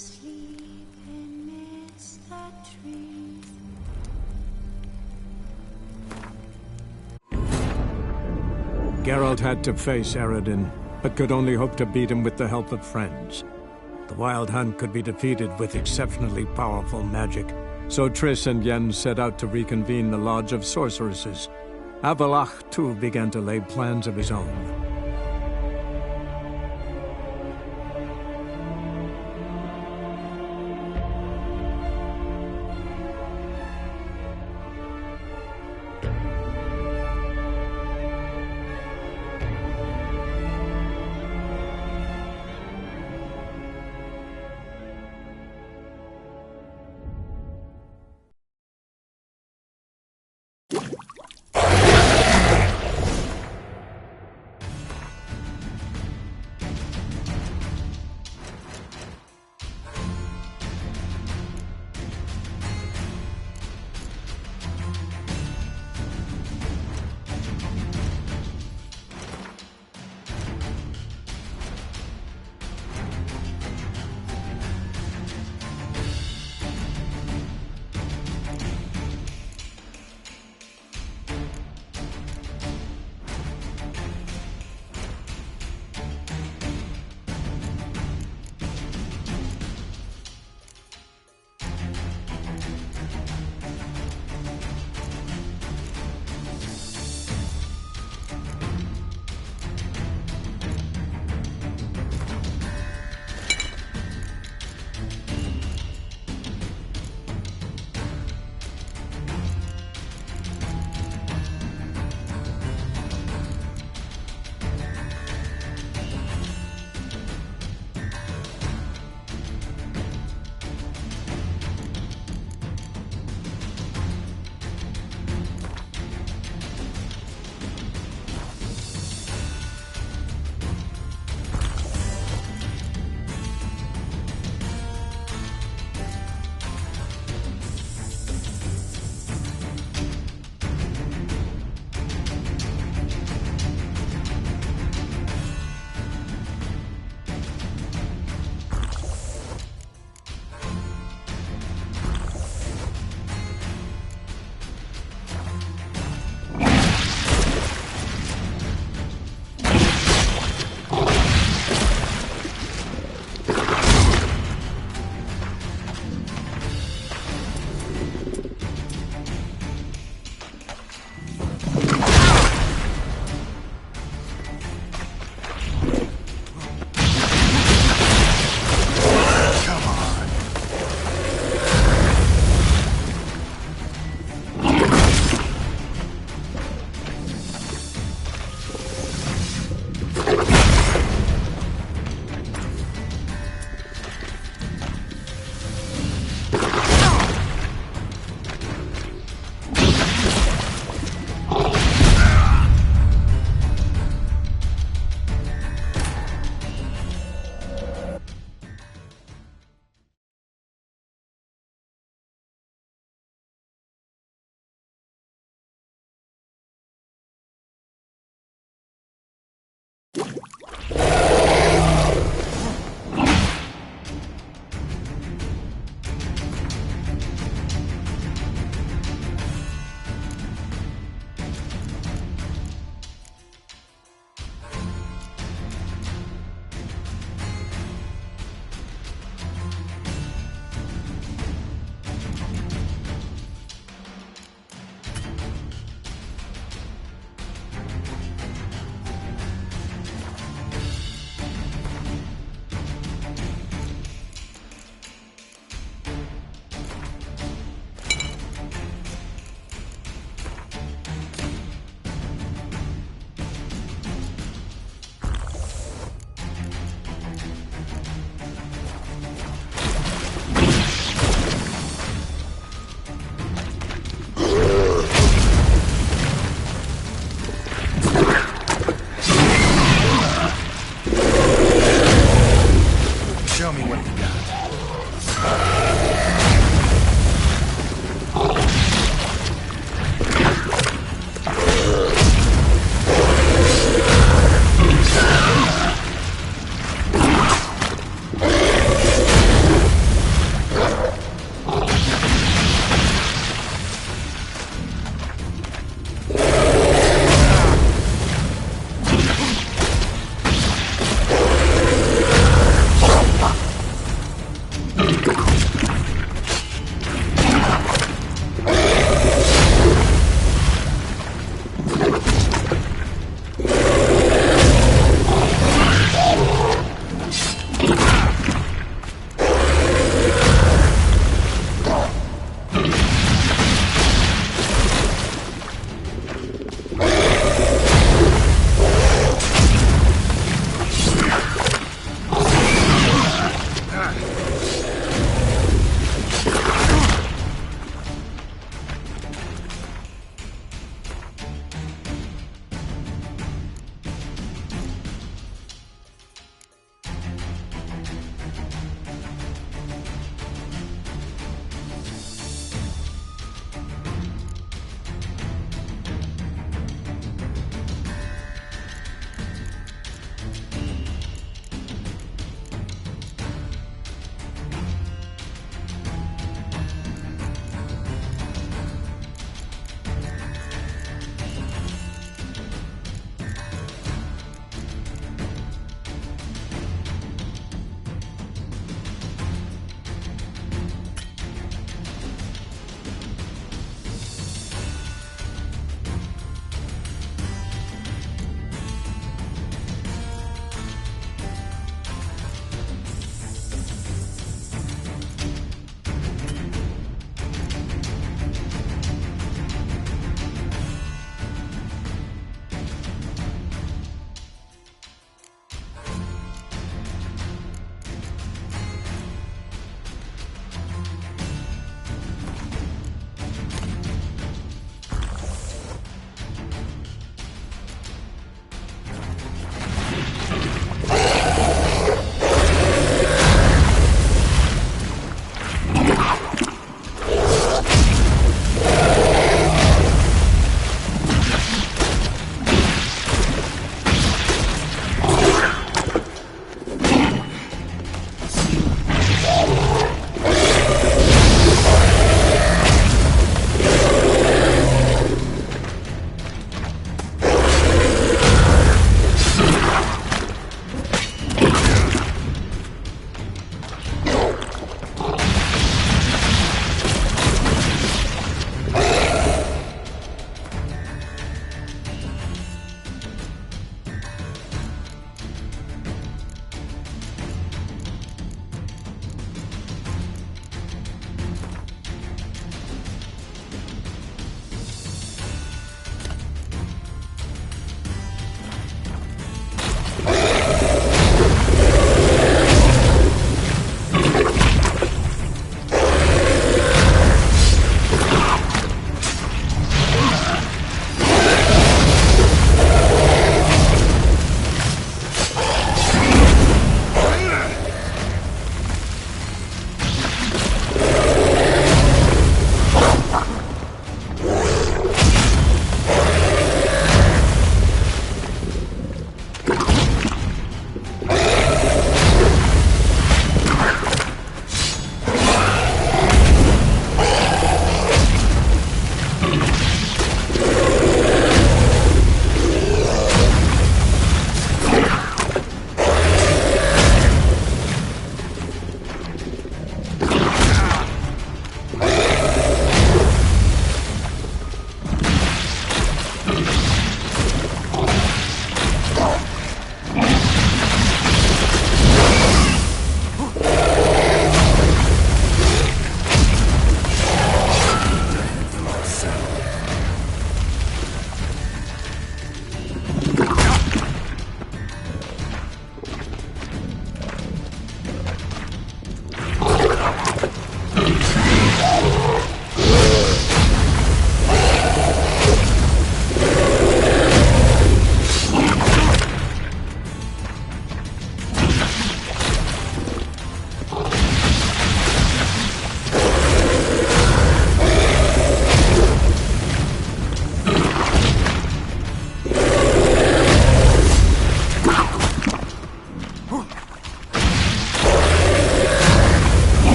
sleep amidst the trees. Geralt had to face Eredin, but could only hope to beat him with the help of friends. The Wild Hunt could be defeated with exceptionally powerful magic, so Triss and Yen set out to reconvene the Lodge of Sorceresses. Avallac'h, too, began to lay plans of his own.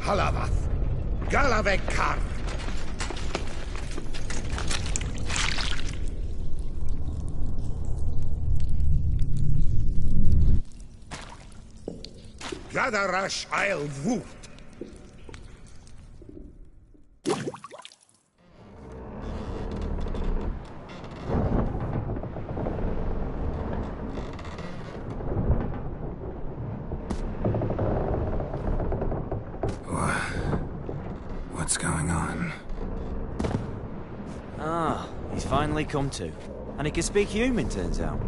Halavath. Galavek Kar. Gadarash Isle Voot. What's going on? Ah, he's finally come to. And he can speak human, turns out.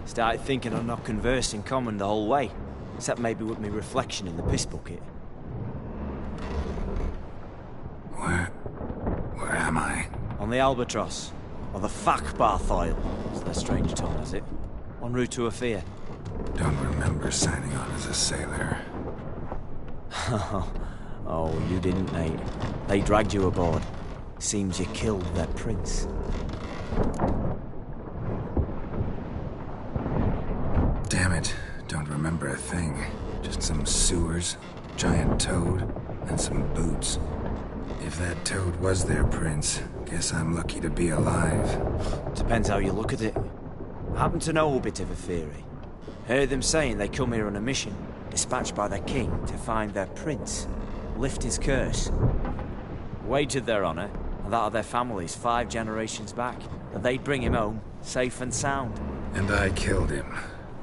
Started thinking I'd not conversed in common the whole way. Except maybe with me reflection in the piss bucket. Where am I? On the Albatross. Or the Fakbarth Isle, as their strange tongue has it. En route to Afir. Don't remember signing on as a sailor. Oh, you didn't, Nate. They dragged you aboard. Seems you killed their prince. Damn it. Don't remember a thing. Just some sewers, giant toad, and some boots. If that toad was their prince, guess I'm lucky to be alive. Depends how you look at it. I happen to know a bit of a theory. Heard them saying they come here on a mission, dispatched by their king to find their prince, lift his curse. Wagered their honor, and that of their families 5 generations back, that they'd bring him home, safe and sound. And I killed him.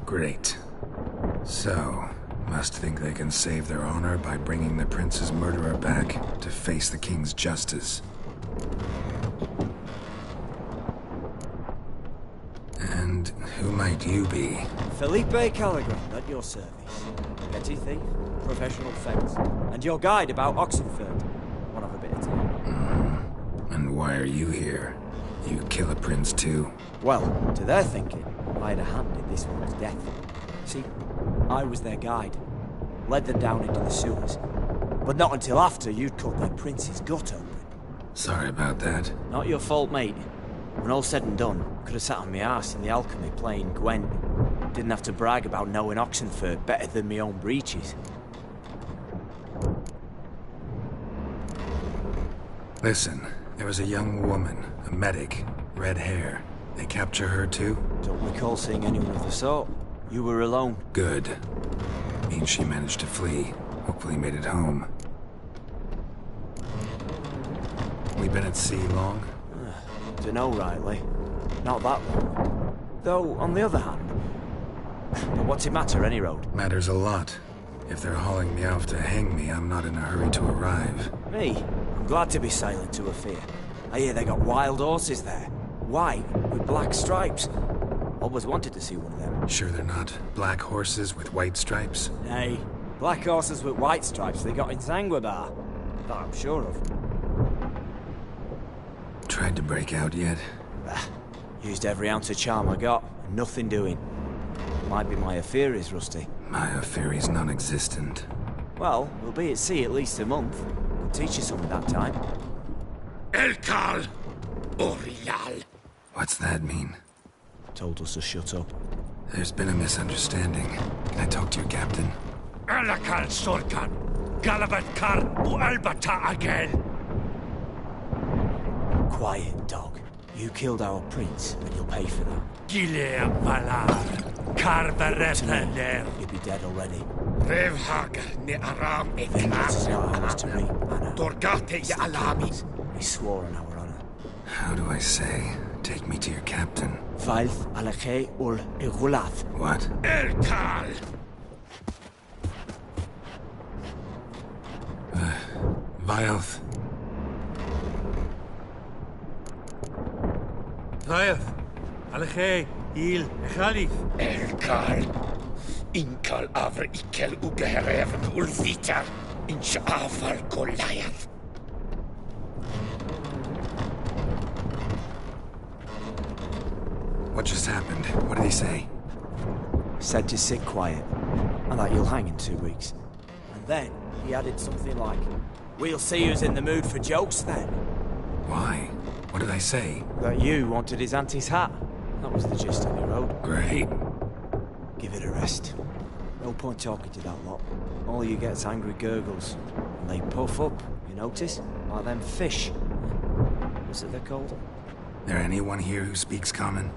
Great. So, must think they can save their honor by bringing the prince's murderer back to face the king's justice. And who might you be? Felipe Caligram, at your service. Petty thief, professional fence, and your guide about Oxenford. One of a bit of time. And why are you here? You kill a prince too? Well, to their thinking, I had a hand in this one's death. See, I was their guide. Led them down into the sewers. But not until after you'd cut their prince's gut open. Sorry about that. Not your fault, mate. When all said and done, could have sat on my arse in the alchemy playing Gwent. Didn't have to brag about knowing Oxenford better than my own breeches. Listen, there was a young woman, a medic, red hair. They capture her too? Don't recall seeing anyone of the sort. You were alone. Good. Means she managed to flee. Hopefully made it home. We been at sea long? Dunno rightly. Not that long. Though, on the other hand... But what's it matter, any road? Matters a lot. If they're hauling me off to hang me, I'm not in a hurry to arrive. Me? I'm glad to be sailing to Afir. I hear they got wild horses there. White, with black stripes. Always wanted to see one of them. Sure they're not black horses with white stripes? Nay, black horses with white stripes they got in Zanguebar. That I'm sure of. Tried to break out yet? Used every ounce of charm I got, and nothing doing. Might be my affair is rusty. My affair is non-existent. Well, we'll be at sea at least a month. I'll teach you something that time. Elkal. Orial. What's that mean? Told us to shut up. There's been a misunderstanding. Can I talk to your captain? Elakal Sorkan. Galavat Kar u Albata again. Quiet, dog. You killed our prince, and you'll pay for that. Gilea Valar. Kar Varepeler. You'd be dead already. Revhag ne Aram Vengeance is not ours to reap, Anna. Dorgate ya Alami. We swore on our honor. How do I say? Take me to your captain. Valth Alakhe ul Igulath. What? Elkal. Vilth. Vilth. Alakhe. Il. Echalith. Elkal. Inkal Avr Ikel Ugeherev Ulvita. Insha'afal Goliath. What just happened? What did he say? Said to sit quiet, and that you'll hang in 2 weeks. And then he added something like, "We'll see who's in the mood for jokes then." Why? What did I say? That you wanted his auntie's hat. That was the gist of the road. Great. Give it a rest. No point talking to that lot. All you get's angry gurgles. And they puff up, you notice? Like them fish. What's it they're called? There anyone here who speaks common?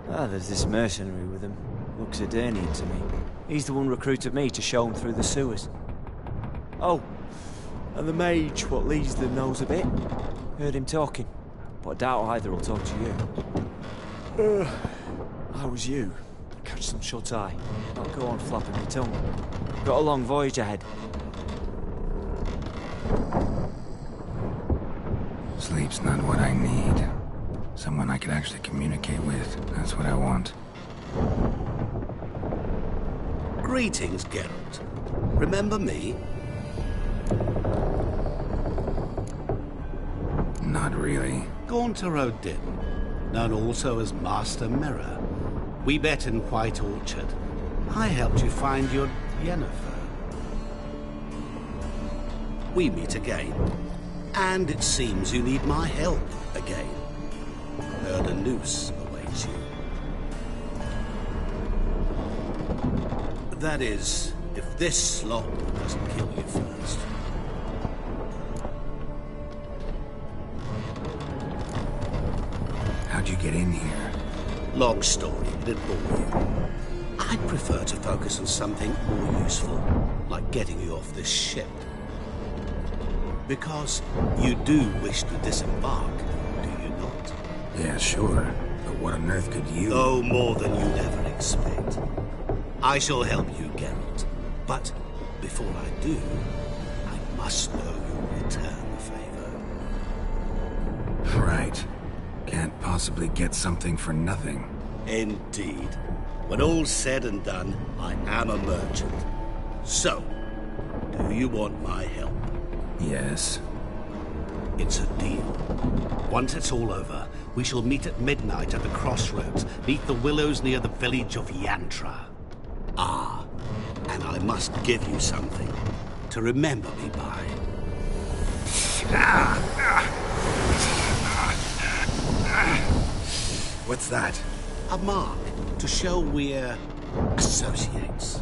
Ah, there's this mercenary with him. Looks Edirnian to me. He's the one recruited me to show him through the sewers. Oh, and the mage what leads them knows a bit. Heard him talking, but I doubt either will talk to you. How was you? Catch some shut-eye. Not go on flapping your tongue. Got a long voyage ahead. Sleep's not what I need. Someone I could actually communicate with. That's what I want. Greetings, Geralt. Remember me? Not really. Gaunter O'Dim, known also as Master Mirror. We met in White Orchard. I helped you find your Yennefer. We meet again. And it seems you need my help again. Heard a noose awaits you. That is, if this slop doesn't kill you first. How'd you get in here? Long story, it'd bore you. I'd prefer to focus on something more useful, like getting you off this ship. Because you do wish to disembark, do you not? Yeah, sure. But what on earth could you... Oh, more than you'd ever expect. I shall help you, Geralt. But before I do, I must know you'll return the favor. Right. Can't possibly get something for nothing. Indeed. When all's said and done, I am a merchant. So, do you want my help? Yes. It's a deal. Once it's all over, we shall meet at midnight at the crossroads, neath the willows near the village of Yantra. Ah, and I must give you something to remember me by. What's that? A mark to show we're associates.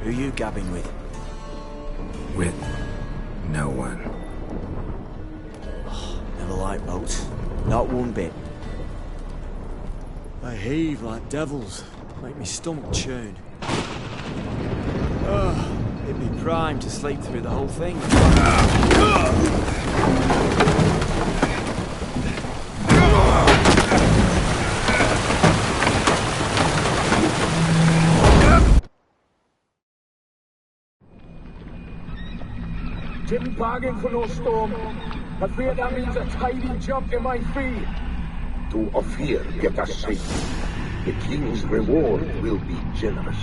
Who you gabbing with? With no one. Never liked boats. Not one bit. They heave like devils. Make me stomach churn. It'd be prime to sleep through the whole thing. Didn't bargain for no storm. I fear that means a tidy jump in my fee. To Ophir get us safe. The king's reward will be generous.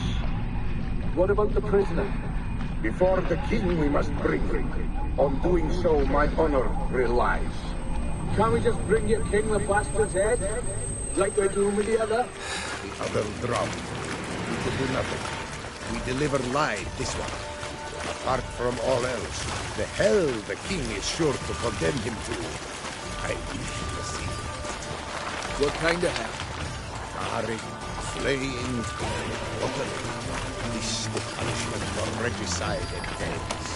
What about the prisoner? Before the king we must bring him. On doing so, my honor relies. Can't we just bring your king the bastard's head? Like we're doing with the other? The other drowned. We could do nothing. We deliver live this one. Apart from all else, the hell the king is sure to condemn him to. I wish to see. What kind of hell? Carring, slaying, water. This the punishment for regicide and deaths.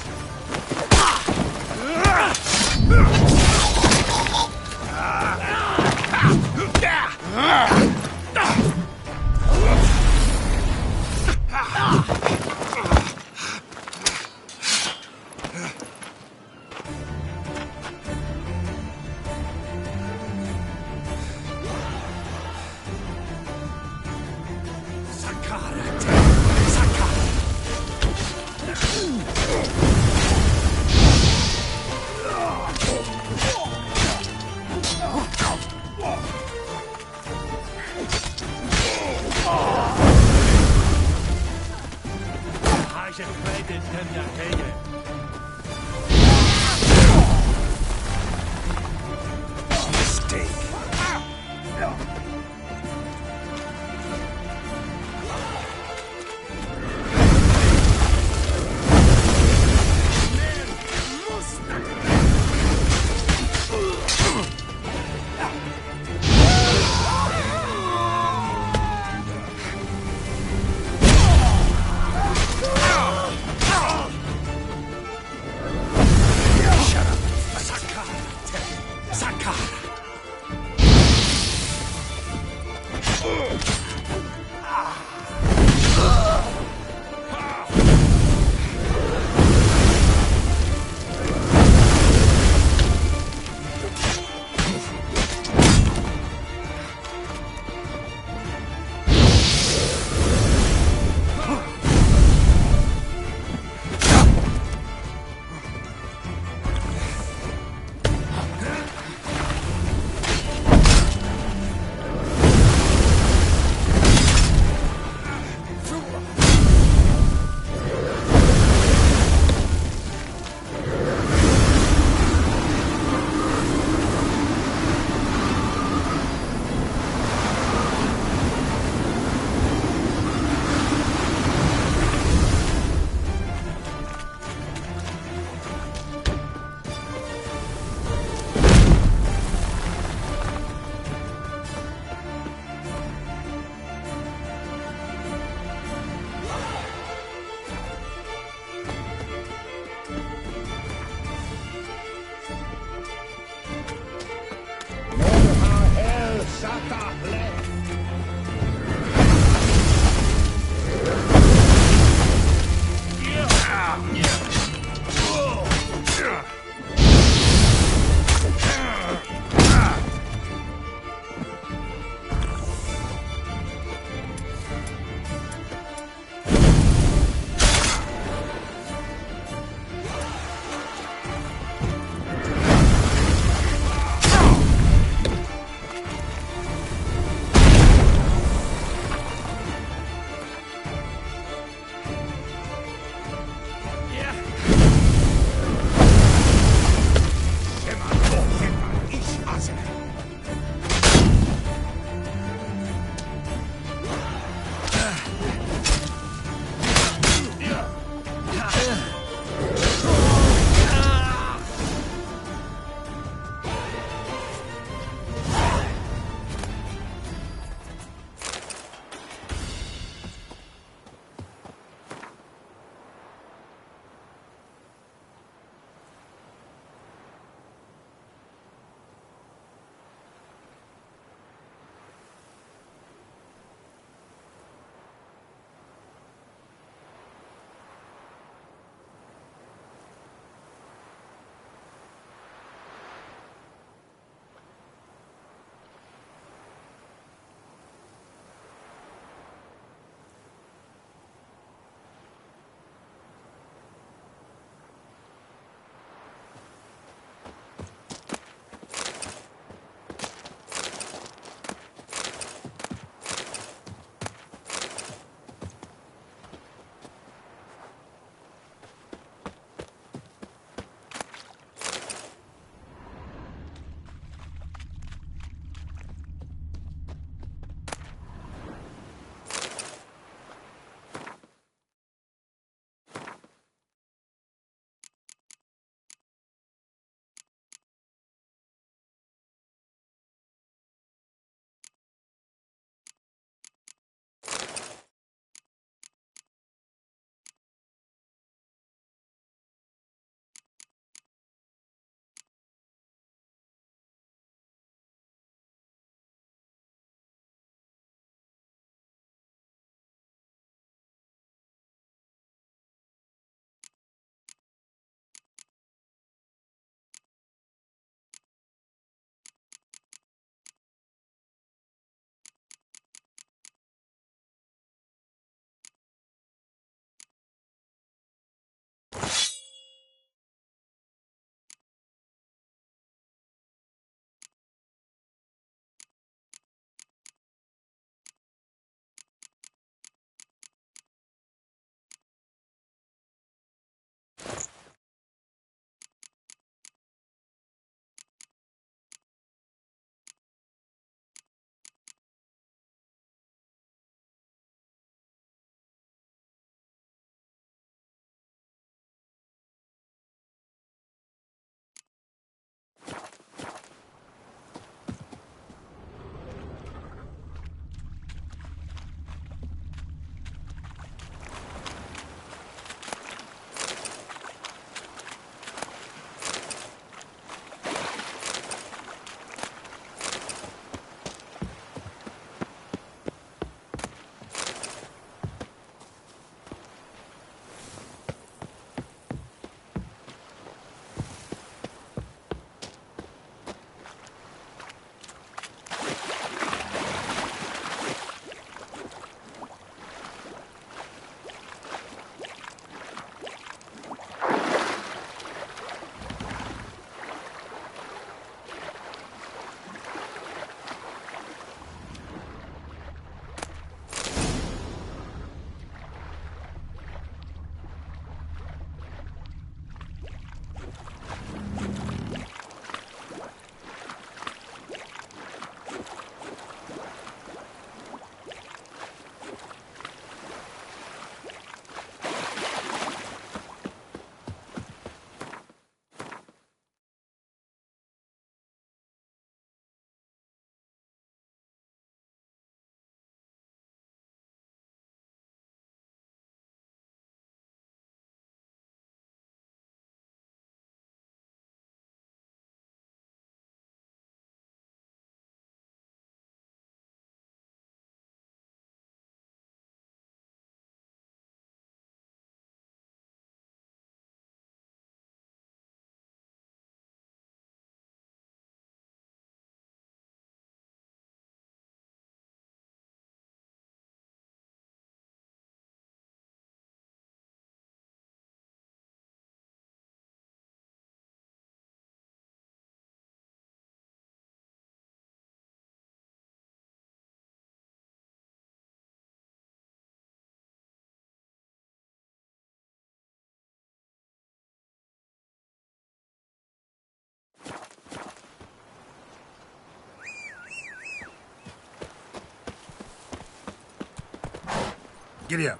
Giddy up.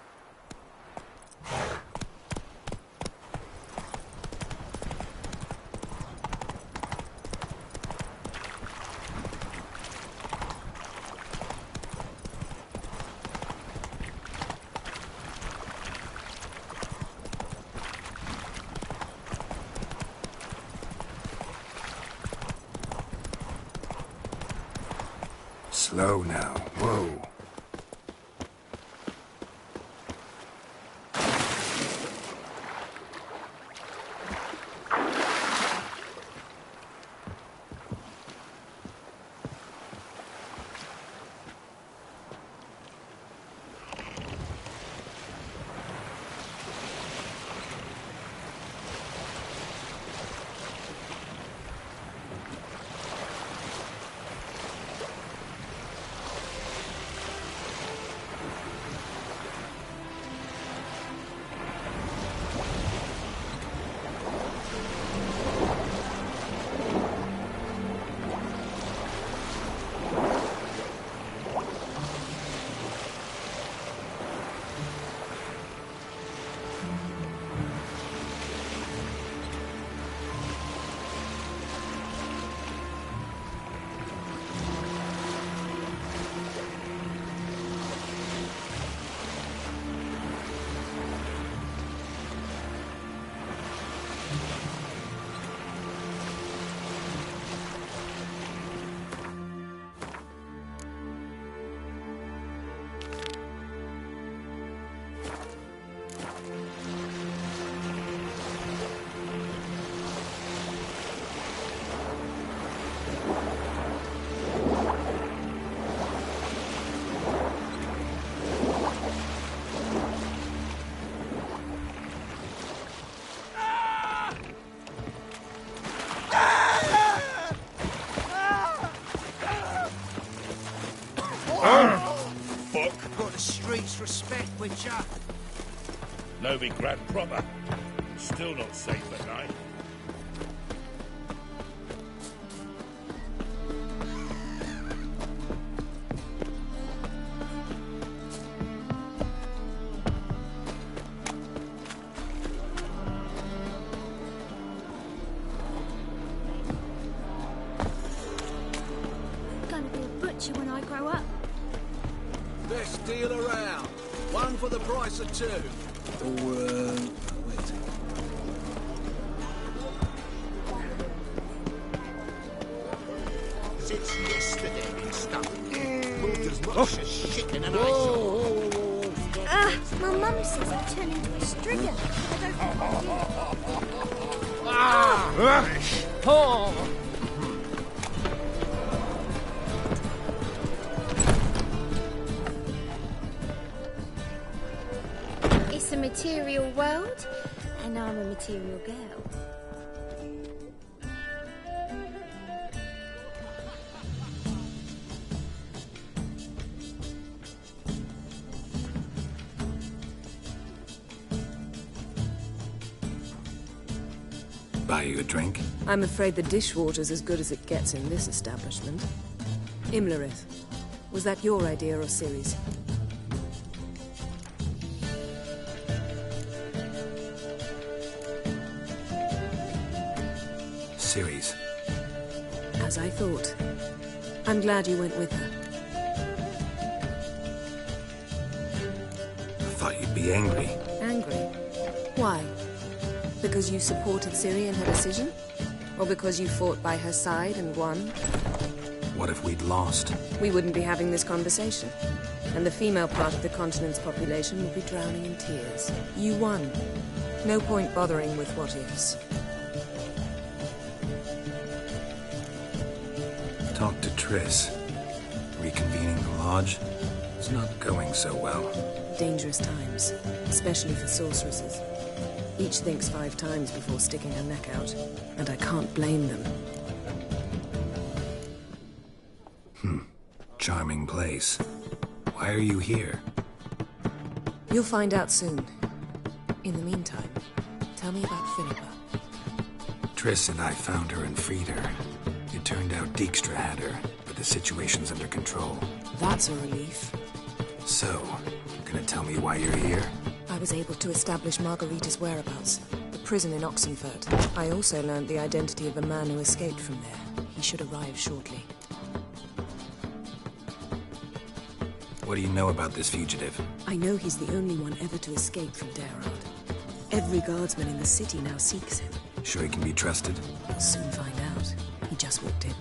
Slow now. Whoa. Got the streets respect, Witcher. Novigrad proper. Still not safe at night. I'm gonna be a butcher when I grow up. Best deal around. One for the price of two. Or, wait. Since yesterday been stuck. Moved as much as shit in an ice. My mum says I turn into a stringer. I don't think I do. It's a material world, and I'm a material girl. Buy you a drink? I'm afraid the dishwater's as good as it gets in this establishment. Imlerith, was that your idea or Ciri's? Ciri's. As I thought. I'm glad you went with her. I thought you'd be angry. Angry? Why? Because you supported Ciri in her decision? Or because you fought by her side and won? What if we'd lost? We wouldn't be having this conversation. And the female part of the continent's population would be drowning in tears. You won. No point bothering with what ifs. Talk to Triss. Reconvening the lodge. It's not going so well. Dangerous times, especially for sorceresses. Each thinks 5 times before sticking her neck out, and I can't blame them. Charming place. Why are you here? You'll find out soon. In the meantime, tell me about Philippa. Triss and I found her and freed her. It turned out Dijkstra had her, but the situation's under control. That's a relief. So, Gonna tell me why you're here? I was able to establish Margarita's whereabouts. The prison in Oxenfurt. I also learned the identity of a man who escaped from there. He should arrive shortly. What do you know about this fugitive? I know he's the only one ever to escape from Daerard. Every guardsman in the city now seeks him. Sure he can be trusted? We'll soon find out. He just walked in.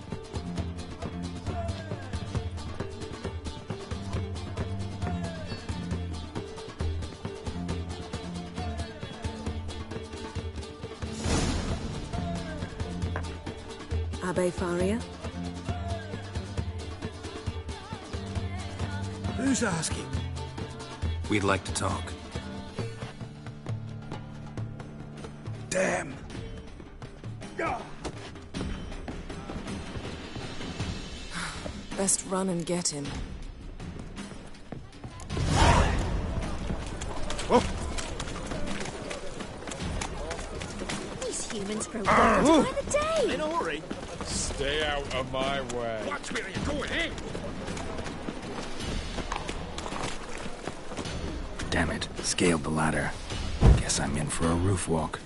Abbe Faria? Who's asking? We'd like to talk. Damn! Best run and get him. These humans grow wild by the day. In a hurry. Stay out of my way. Watch where you're going, eh? Damn it. Scaled the ladder. Guess I'm in for a roof walk.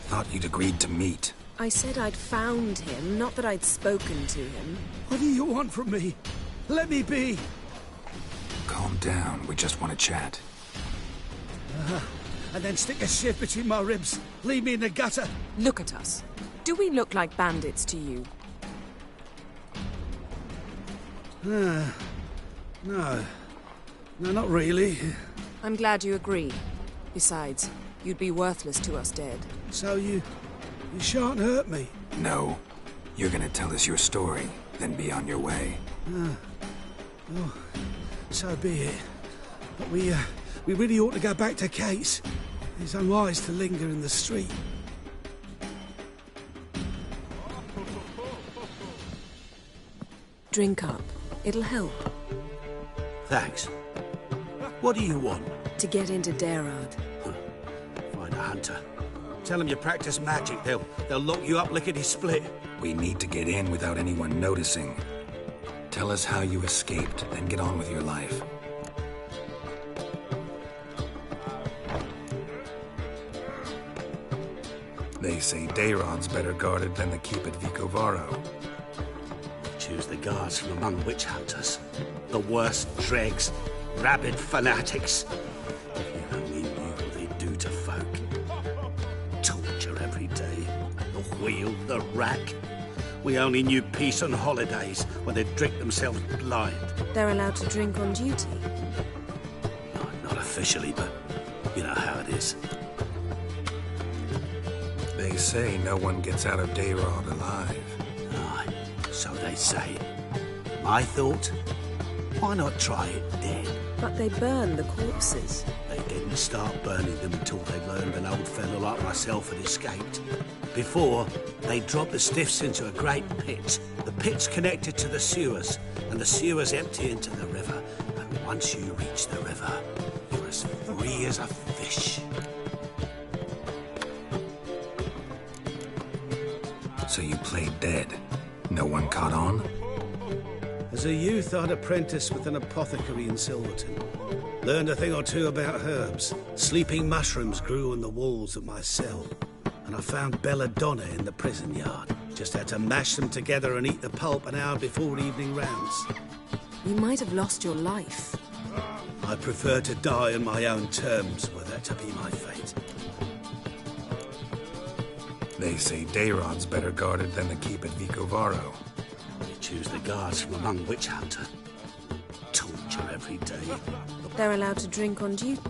Thought you'd agreed to meet. I said I'd found him, not that I'd spoken to him. What do you want from me? Let me be! Calm down. We just want to chat. And then stick a shiv between my ribs. Leave me in the gutter. Look at us. Do we look like bandits to you? No. No, not really. I'm glad you agree. Besides, you'd be worthless to us dead. So you shan't hurt me? No. You're gonna tell us your story, then be on your way. Oh, so be it. But we really ought to go back to Kate's. It's unwise to linger in the street. Drink up. It'll help. Thanks. What do you want? To get into Daerard. Find a hunter. Tell them you practice magic. They'll lock you up lickety-split. We need to get in without anyone noticing. Tell us how you escaped, then get on with your life. They say Daerad's better guarded than the keep at Vicovaro. Choose the guards from among witch hunters. The worst dregs, rabid fanatics. If you only knew what they do to folk. Torture every day. The wheel, the rack. We only knew peace on holidays when they'd drink themselves blind. They're allowed to drink on duty? Not officially, but you know how it is. They say no one gets out of Daerard alive. Aye, so they say. My thought? Why not try it dead? But they burn the corpses. They didn't start burning them until they learned an old fellow like myself had escaped. Before, they dropped the stiffs into a great pit. The pit's connected to the sewers, and the sewers empty into the river. And once you reach the river, you're as free as a fish. So you played dead. No one caught on? As a youth, I'd apprenticed with an apothecary in Silverton. Learned a thing or two about herbs. Sleeping mushrooms grew on the walls of my cell. And I found belladonna in the prison yard. Just had to mash them together and eat the pulp an hour before evening rounds. You might have lost your life. I prefer to die on my own terms, were that to be my fate. They say Daerad's better guarded than the keep at Vicovaro. You choose the guards from among witch hunter. Torture every day. They're allowed to drink on duty?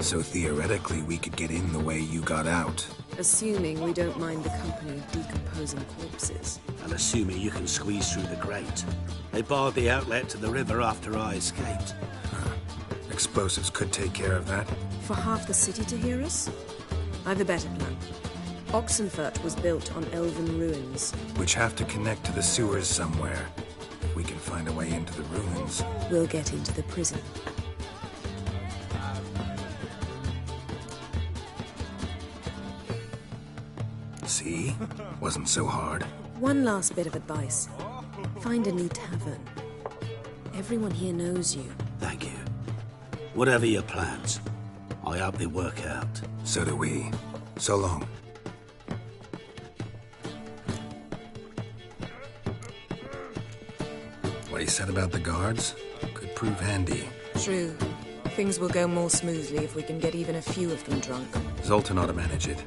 So theoretically, we could get in the way you got out. Assuming we don't mind the company of decomposing corpses. And assuming you can squeeze through the grate. They barred the outlet to the river after I escaped. Explosives could take care of that. For half the city to hear us? I've a better plan. Oxenfurt was built on elven ruins. Which have to connect to the sewers somewhere. If we can find a way into the ruins. We'll get into the prison. See? Wasn't so hard. One last bit of advice. Find a new tavern. Everyone here knows you. Thank you. Whatever your plans, I hope they work out. So do we. So long. What he said about the guards could prove handy. True. Things will go more smoothly if we can get even a few of them drunk. Zoltan ought to manage it.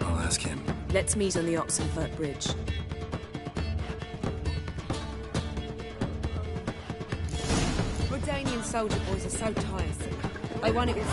I'll ask him. Let's meet on the Oxenfurt Bridge. Redanian soldier boys are so tiresome. I won it with...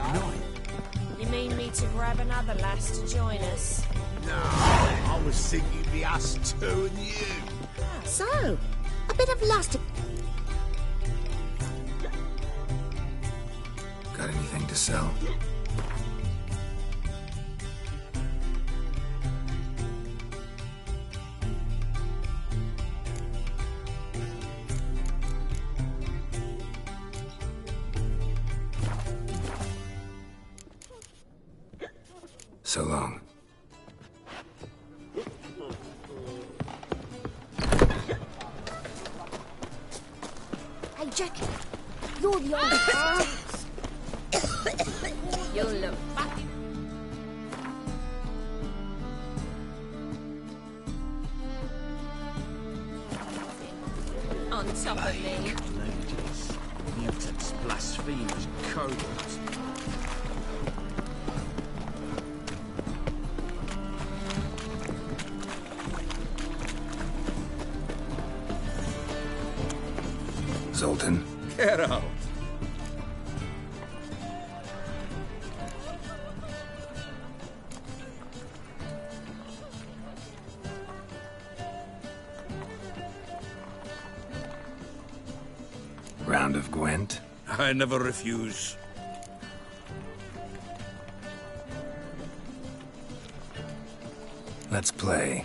night. You mean me to grab another lass to join us? No, I was thinking it'd be us two and you. So, a bit of lust. Got anything to sell? So long. Hey, Jackie, you're the old... You'll look back. On top of me. Ladies, mutants, blasphemers, cowards. Zoltan. Get out. Round of Gwent? I never refuse. Let's play.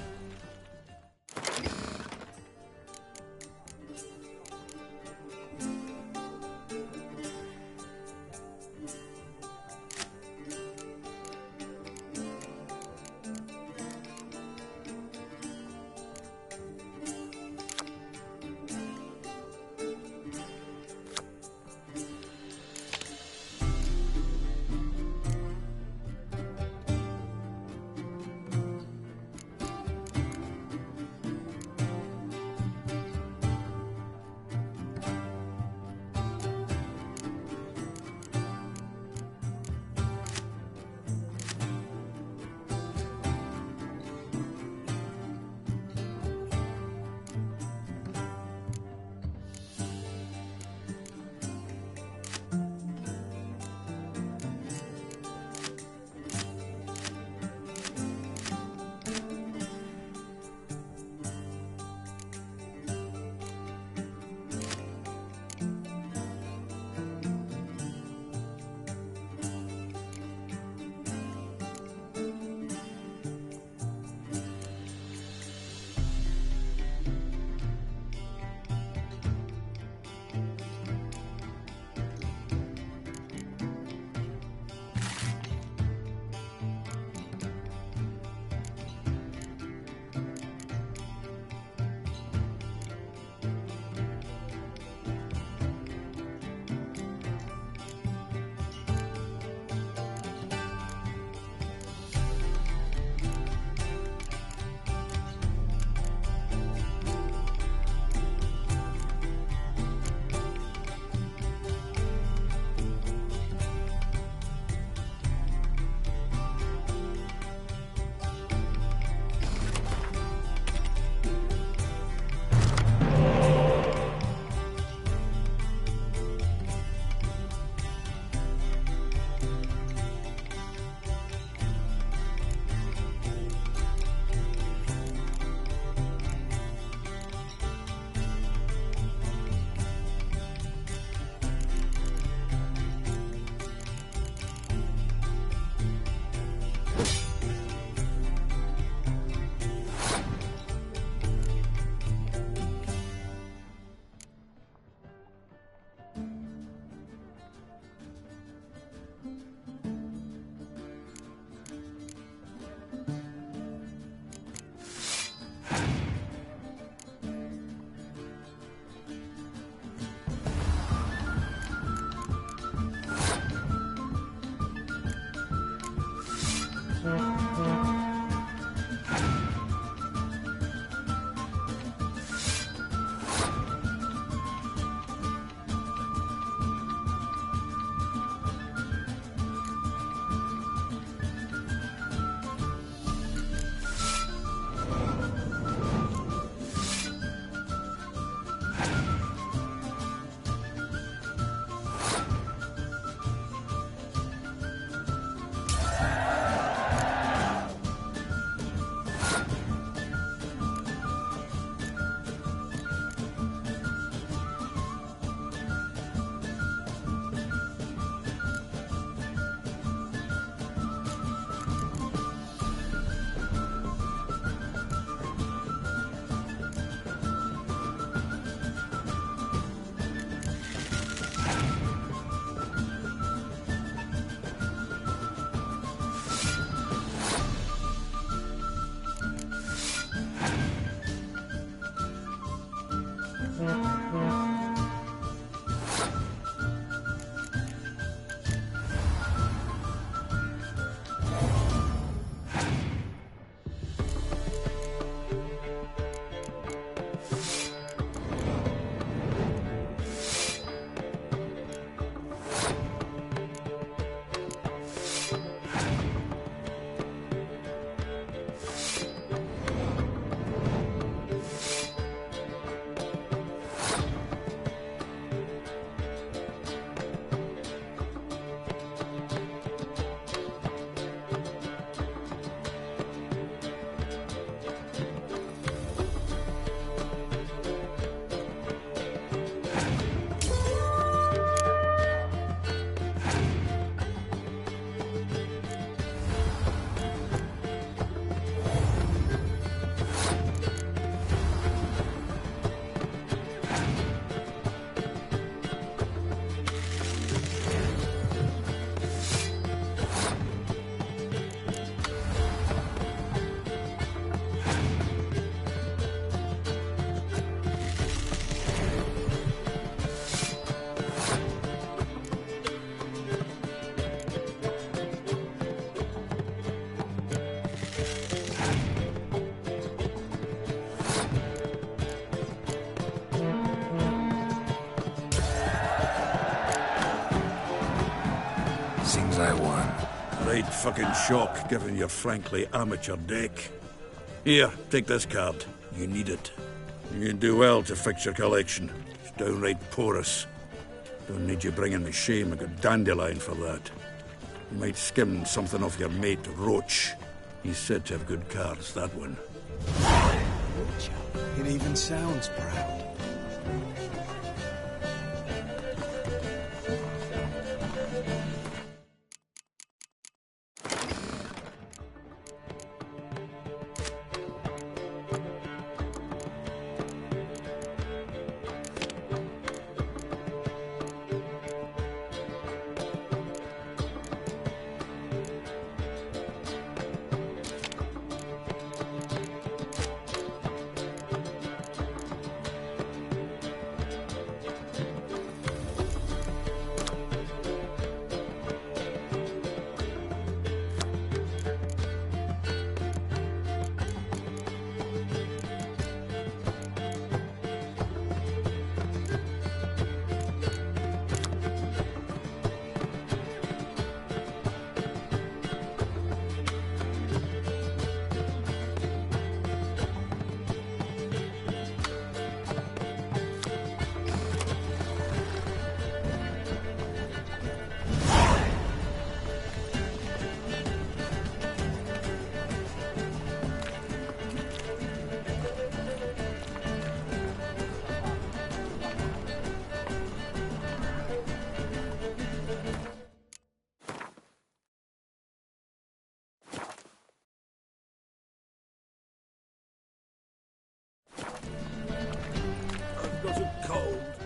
Right fucking shock, given your frankly amateur deck. Here, take this card. You need it. You can do well to fix your collection. It's downright porous. Don't need you bringing me shame. I got Dandelion for that. You might skim something off your mate, Roach. He's said to have good cards, that one. It even sounds proud.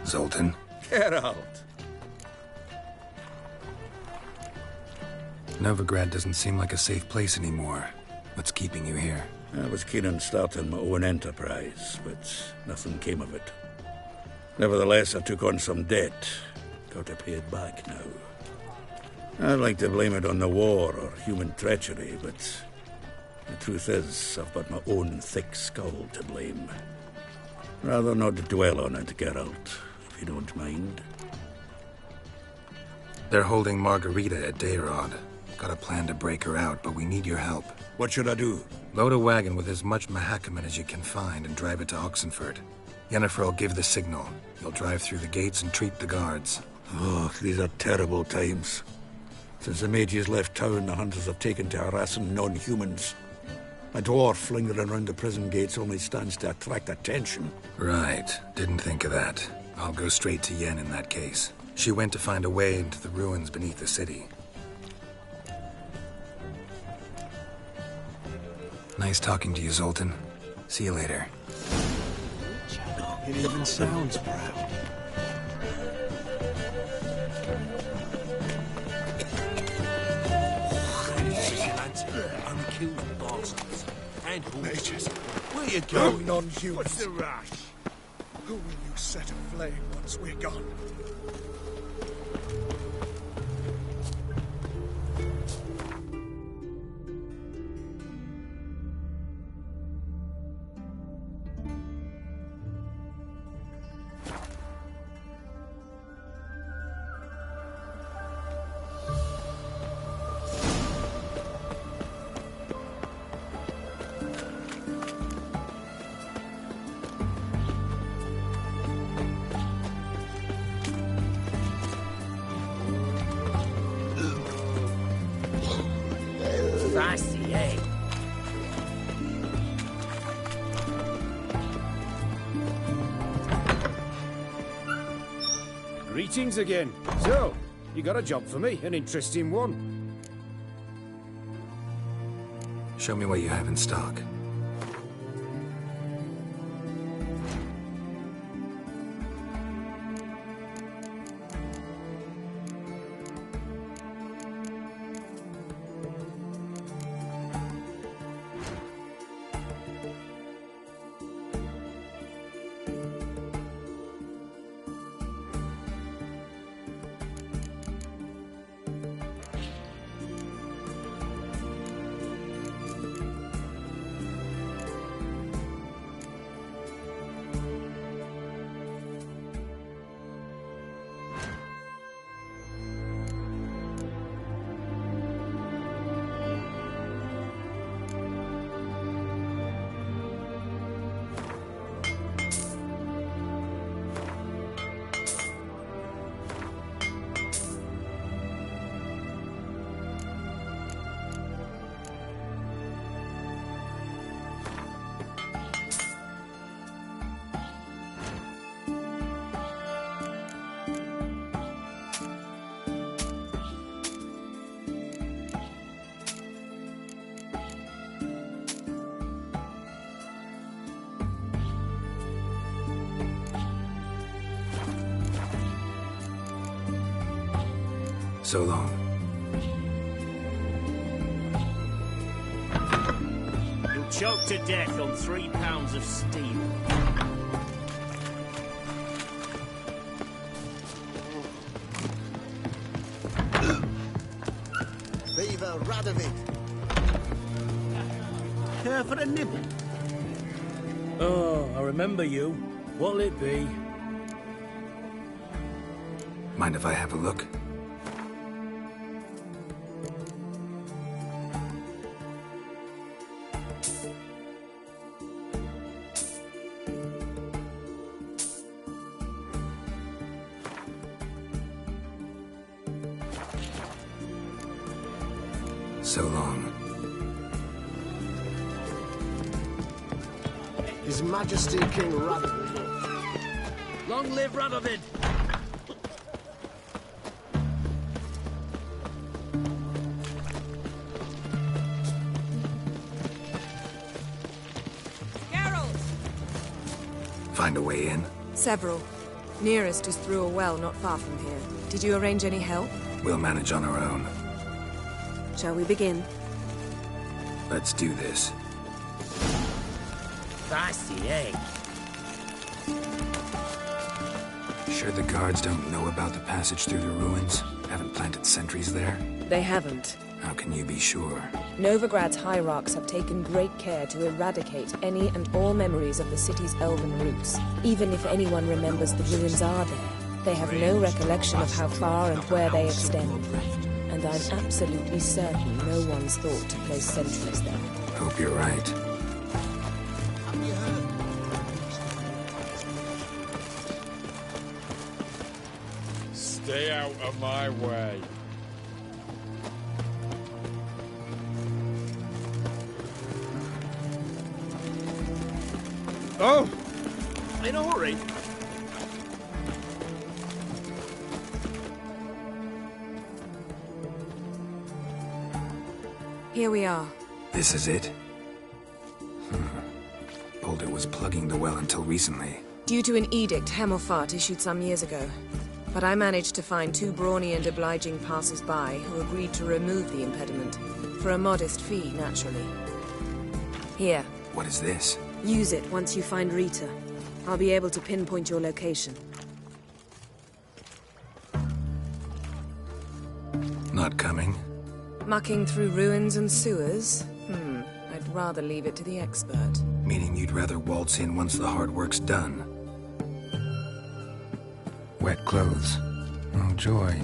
Zoltan? Geralt! Novigrad doesn't seem like a safe place anymore. What's keeping you here? I was keen on starting my own enterprise, but nothing came of it. Nevertheless, I took on some debt. Got to pay it back now. I'd like to blame it on the war or human treachery, but the truth is, I've got my own thick skull to blame. Rather not dwell on it, Geralt, if you don't mind. They're holding Margarita at Dayrod. Got a plan to break her out, but we need your help. What should I do? Load a wagon with as much Mahakaman as you can find and drive it to Oxenford. Yennefer will give the signal. You'll drive through the gates and treat the guards. Oh, these are terrible times. Since the mages left town, the hunters have taken to harassing non-humans. A dwarf lingering around the prison gates only stands to attract attention. Right. Didn't think of that. I'll go straight to Yen in that case. She went to find a way into the ruins beneath the city. Nice talking to you, Zoltan. See you later. It even sounds proud. Unkilled bastards. And Mages. where you going? Non-humans. What's the rush? Who will you set aflame once we're gone? Greetings again. So, you got a job for me, an interesting one. Show me what you have in stock. So long. You'll choke to death on 3 pounds of steel. Viva Radovid! Care for a nibble? Oh, I remember you. What'll it be? Mind if I have a look? So long. His Majesty King Radovid. Long live Radovid! Find a way in? Several. Nearest is through a well not far from here. Did you arrange any help? We'll manage on our own. Shall we begin? Let's do this. That's the egg. Sure the guards don't know about the passage through the ruins? Haven't planted sentries there? They haven't. How can you be sure? Novigrad's hierarchs have taken great care to eradicate any and all memories of the city's elven roots. Even if anyone remembers the ruins are there, they have no recollection of how far and where they extend. And I'm absolutely certain no one's thought to place sentries there. Hope you're right. Stay out of my way. Oh! In a hurry. Here we are. This is it? Boulder was plugging the well until recently. Due to an edict Hemmelfart issued some years ago. But I managed to find 2 brawny and obliging passers-by who agreed to remove the impediment. For a modest fee, naturally. Here. What is this? Use it once you find Rita. I'll be able to pinpoint your location. Not coming? Mucking through ruins and sewers? I'd rather leave it to the expert. Meaning you'd rather waltz in once the hard work's done? Wet clothes. Oh, joy.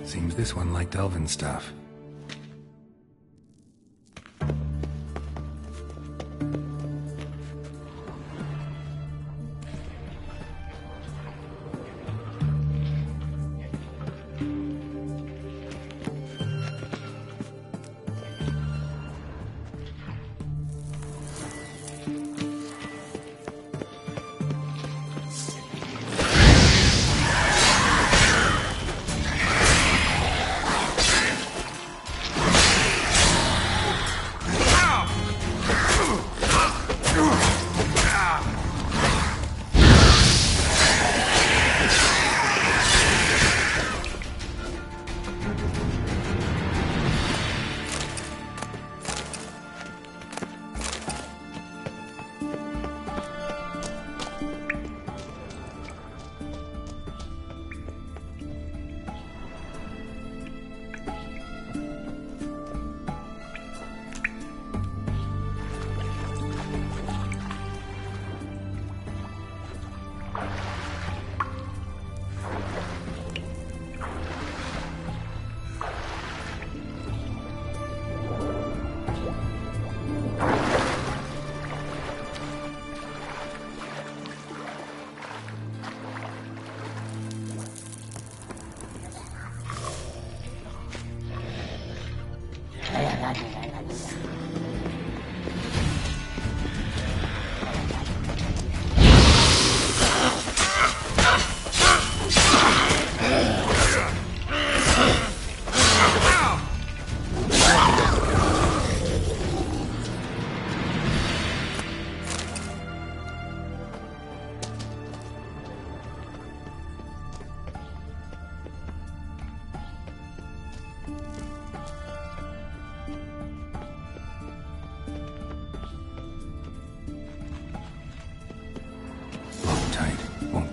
Seems this one liked elven stuff.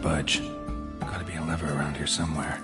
Budge. Gotta be a lever around here somewhere.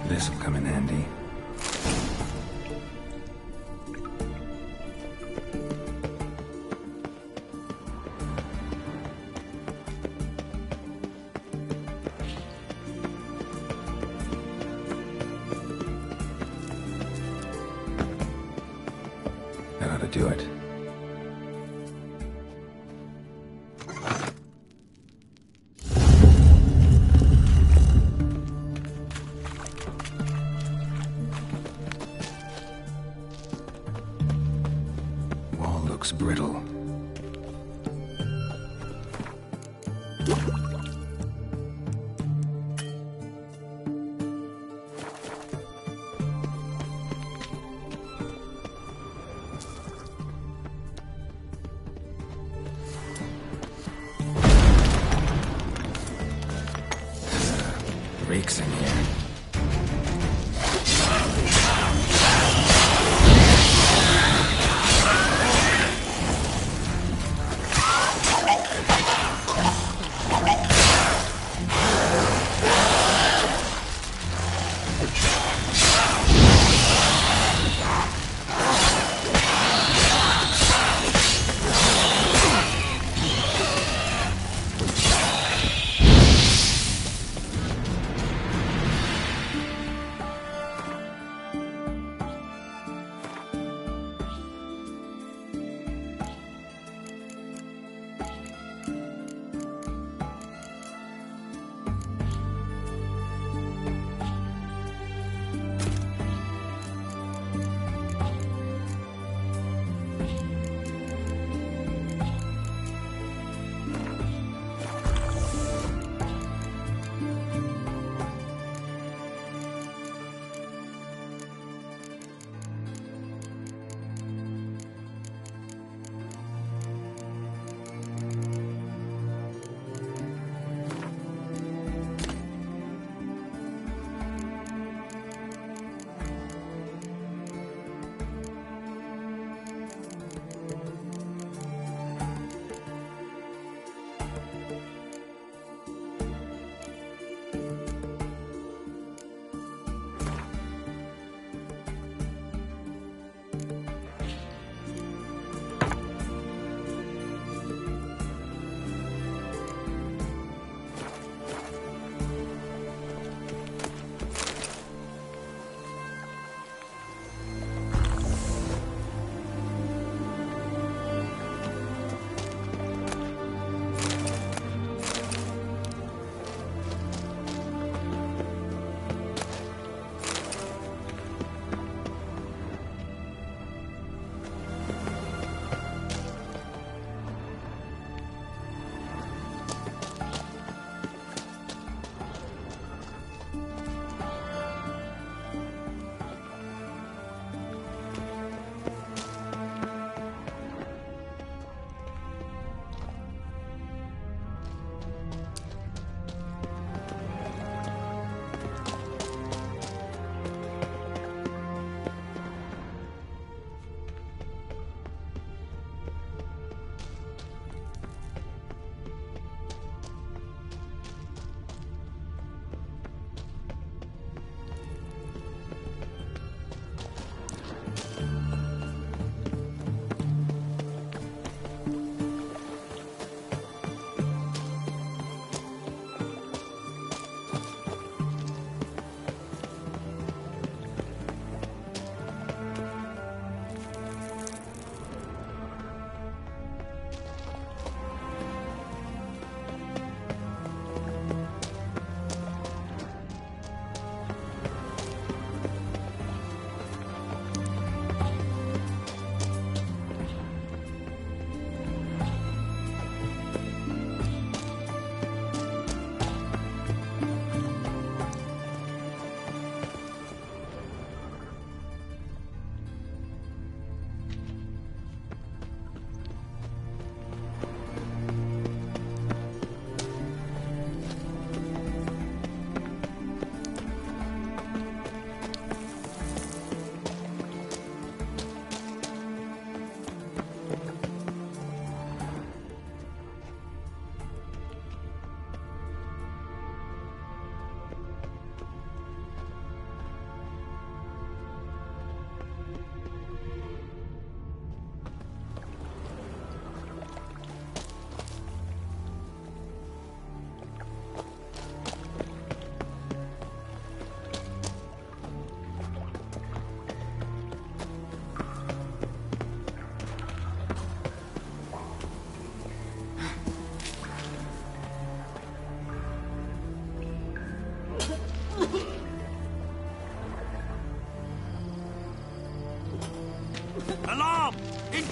This'll come in handy. That ought to do it. Brittle. Reeks in here.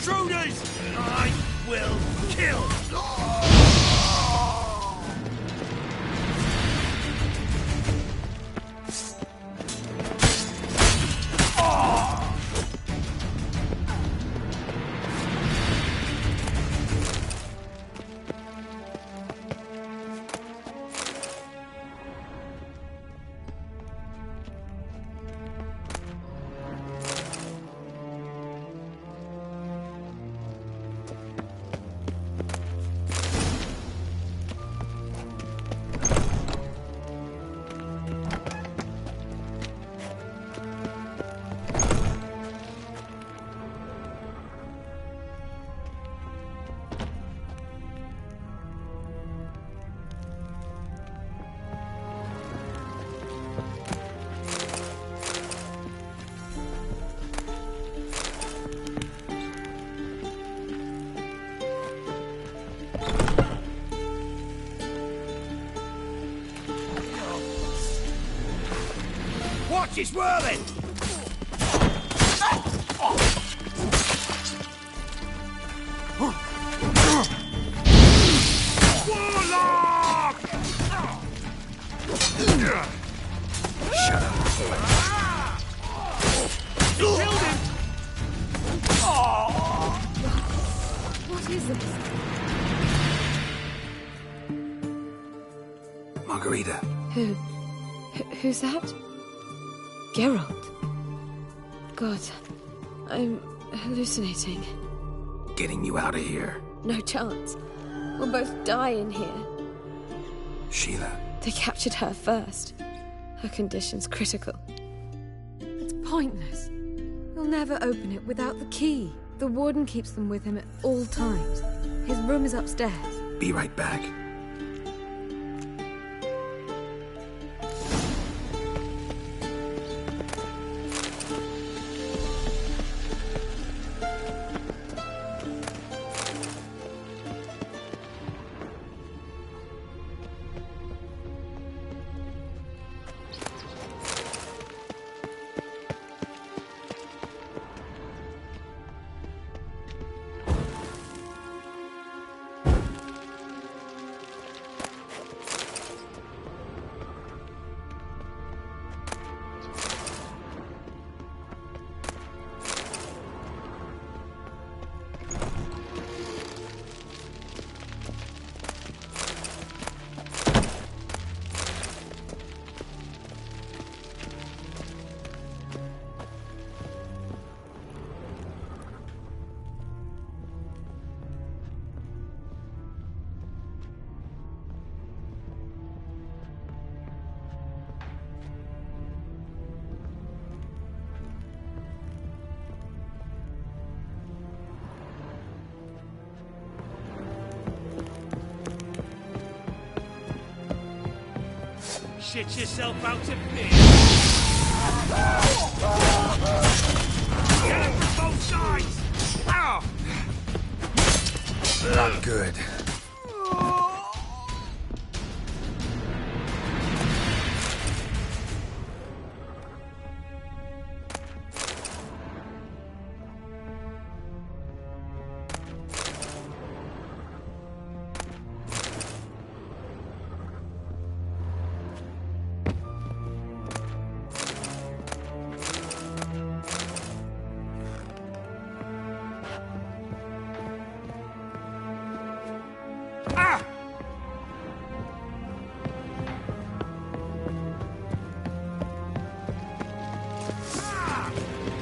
intruders! I will kill! Watch it whirling! Warlock! Shut up. You killed him! What is this? Margarita. Who's that? Geralt. God, I'm hallucinating. Getting you out of here. No chance. We'll both die in here. Sheila. They captured her first. Her condition's critical. It's pointless. You'll never open it without the key. The warden keeps them with him at all times. His room is upstairs. Be right back. Shit yourself out of fear! Get him from both sides! Ow! Not good.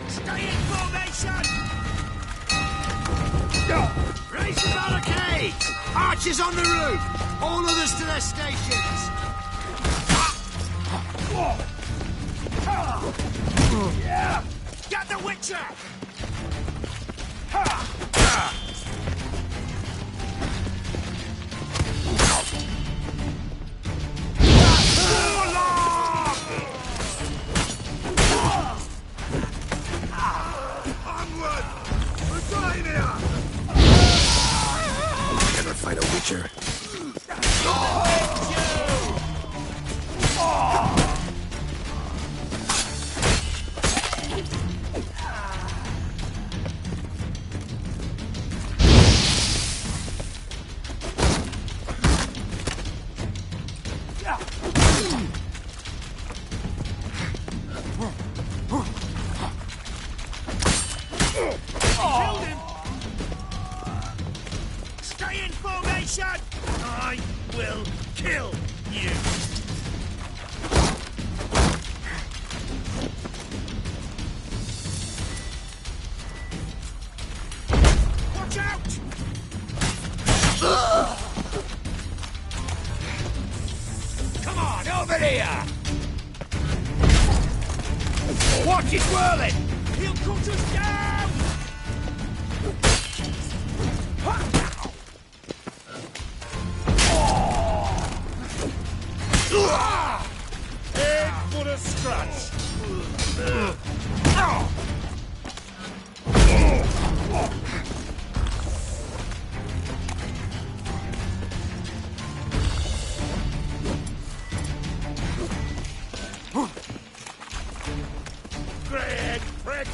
Stay in formation! Raise the barricades! Archers on the roof! All others to their stations! Get the Witcher! Never fight a Witcher. Watch it whirling! He'll cut us down! Head for the scratch. Greg, prick!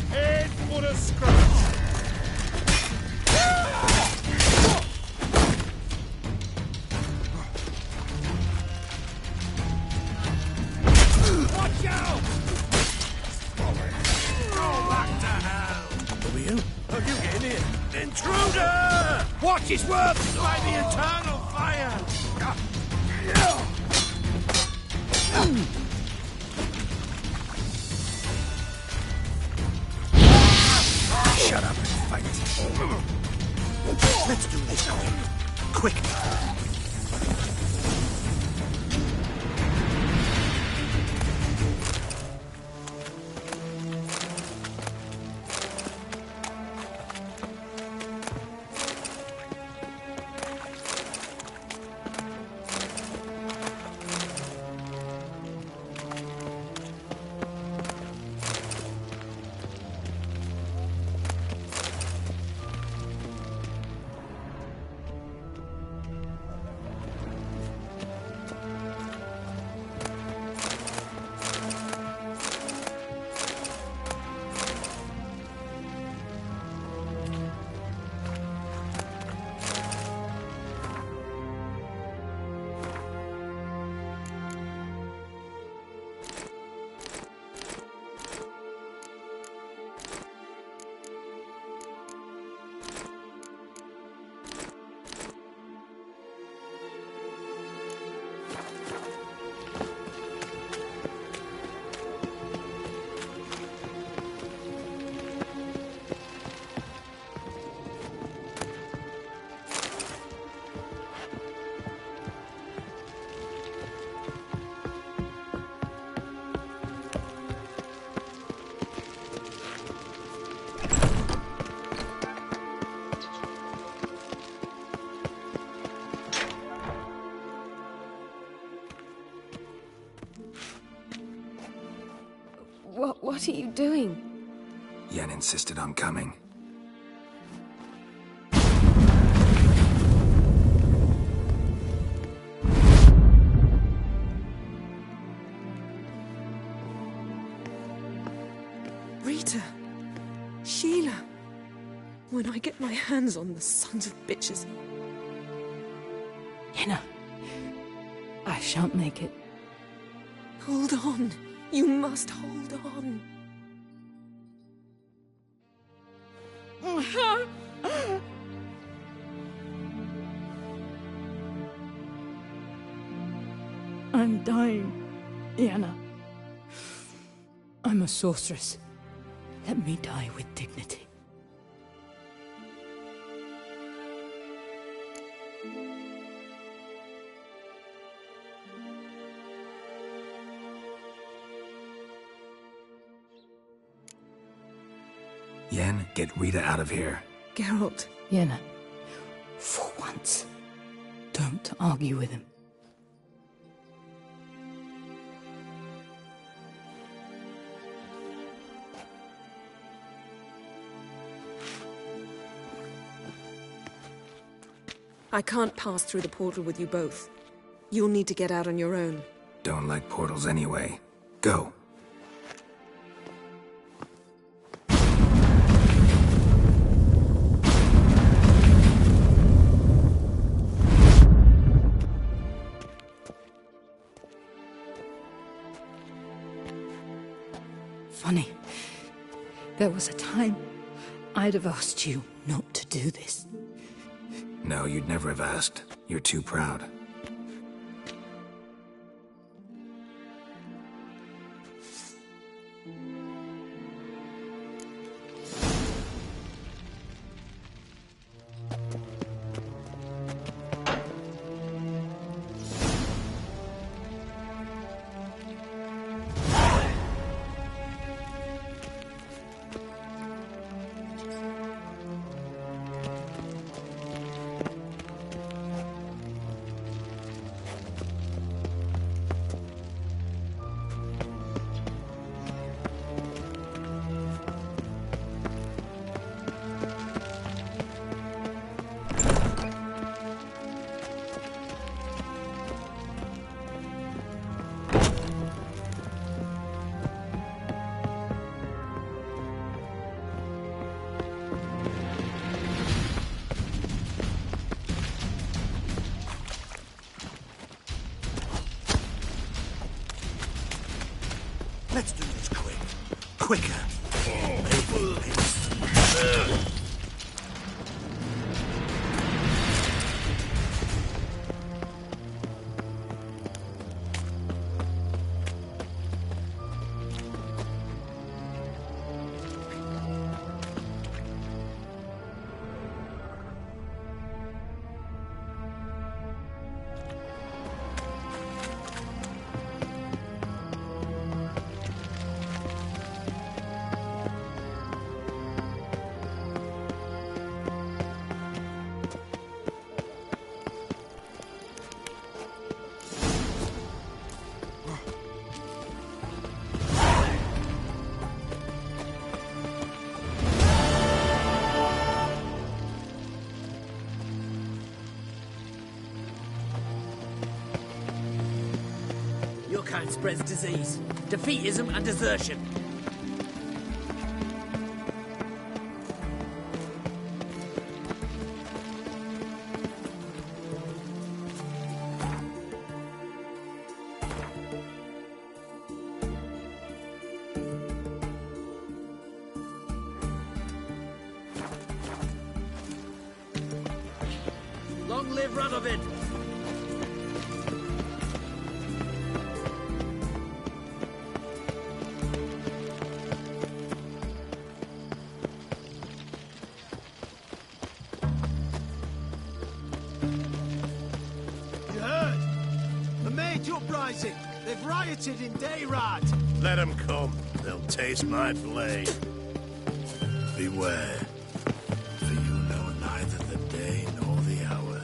Head for the scratch. Watch out! Go back to hell! Who are you? Oh, you get in here! Intruder! Watch his work by the eternal fire! Shut up and fight. Let's do this quick. Quick. What are you doing? Yen insisted on coming. Rita! Sheila! When I get my hands on the sons of bitches... Yenna, I shan't make it. Hold on. You must hold on. I'm dying, Yenna. I'm a sorceress. Let me die with dignity. Yen, get Rita out of here. Geralt. Yenna, for once, don't argue with him. I can't pass through the portal with you both. You'll need to get out on your own. Don't like portals anyway. Go. Funny. There was a time I'd have asked you not to do this. No, you'd never have asked. You're too proud. Let's do this quick. Quicker. Your kind spreads disease, defeatism and desertion. Long live Radovid! You heard? A major uprising. They've rioted in Dayrad. Let them come. They'll taste my blade. Beware, for you know neither the day nor the hour.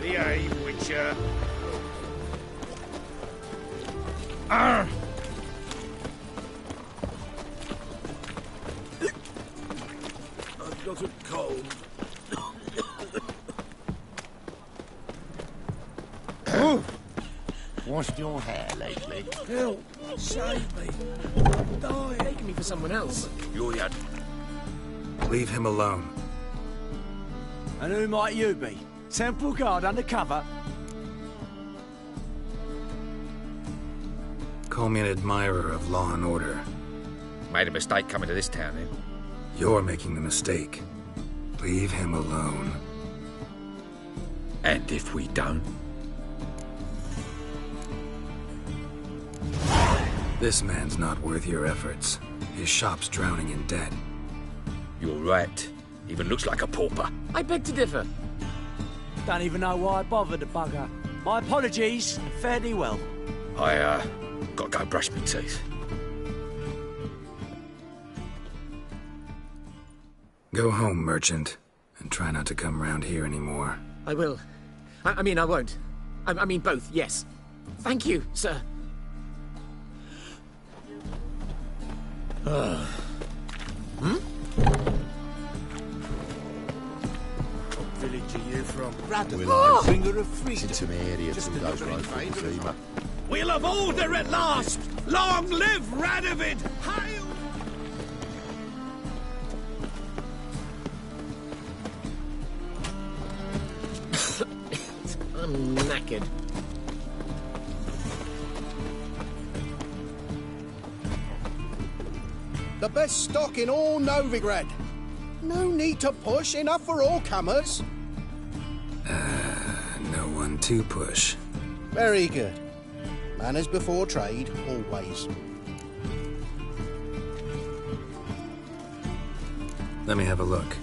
Behave, Witcher. Arr! I've got a cold. Washed your hair lately? Help! Save me! Die! Taking me for someone else. You're yet. Leave him alone. And who might you be? Temple Guard undercover? Call me an admirer of law and order. Made a mistake coming to this town, then. You're making the mistake. Leave him alone. And if we don't? This man's not worth your efforts. His shop's drowning in debt. You're right. Even looks like a pauper. I beg to differ. Don't even know why I bothered the bugger. My apologies. Fare thee well. I, gotta go brush my teeth. Go home, merchant, and try not to come round here anymore. I will. I mean, I won't. I mean, both, yes. Thank you, sir. from? Radovid, Oh! bringer of freedom. Into my area Just through those another rifles, invader. Zima. We'll have order at last! Long live Radovid! Hail! I'm knackered. The best stock in all Novigrad. No need to push, enough for all comers. No one to push. Very good. Manners before trade, always. Let me have a look.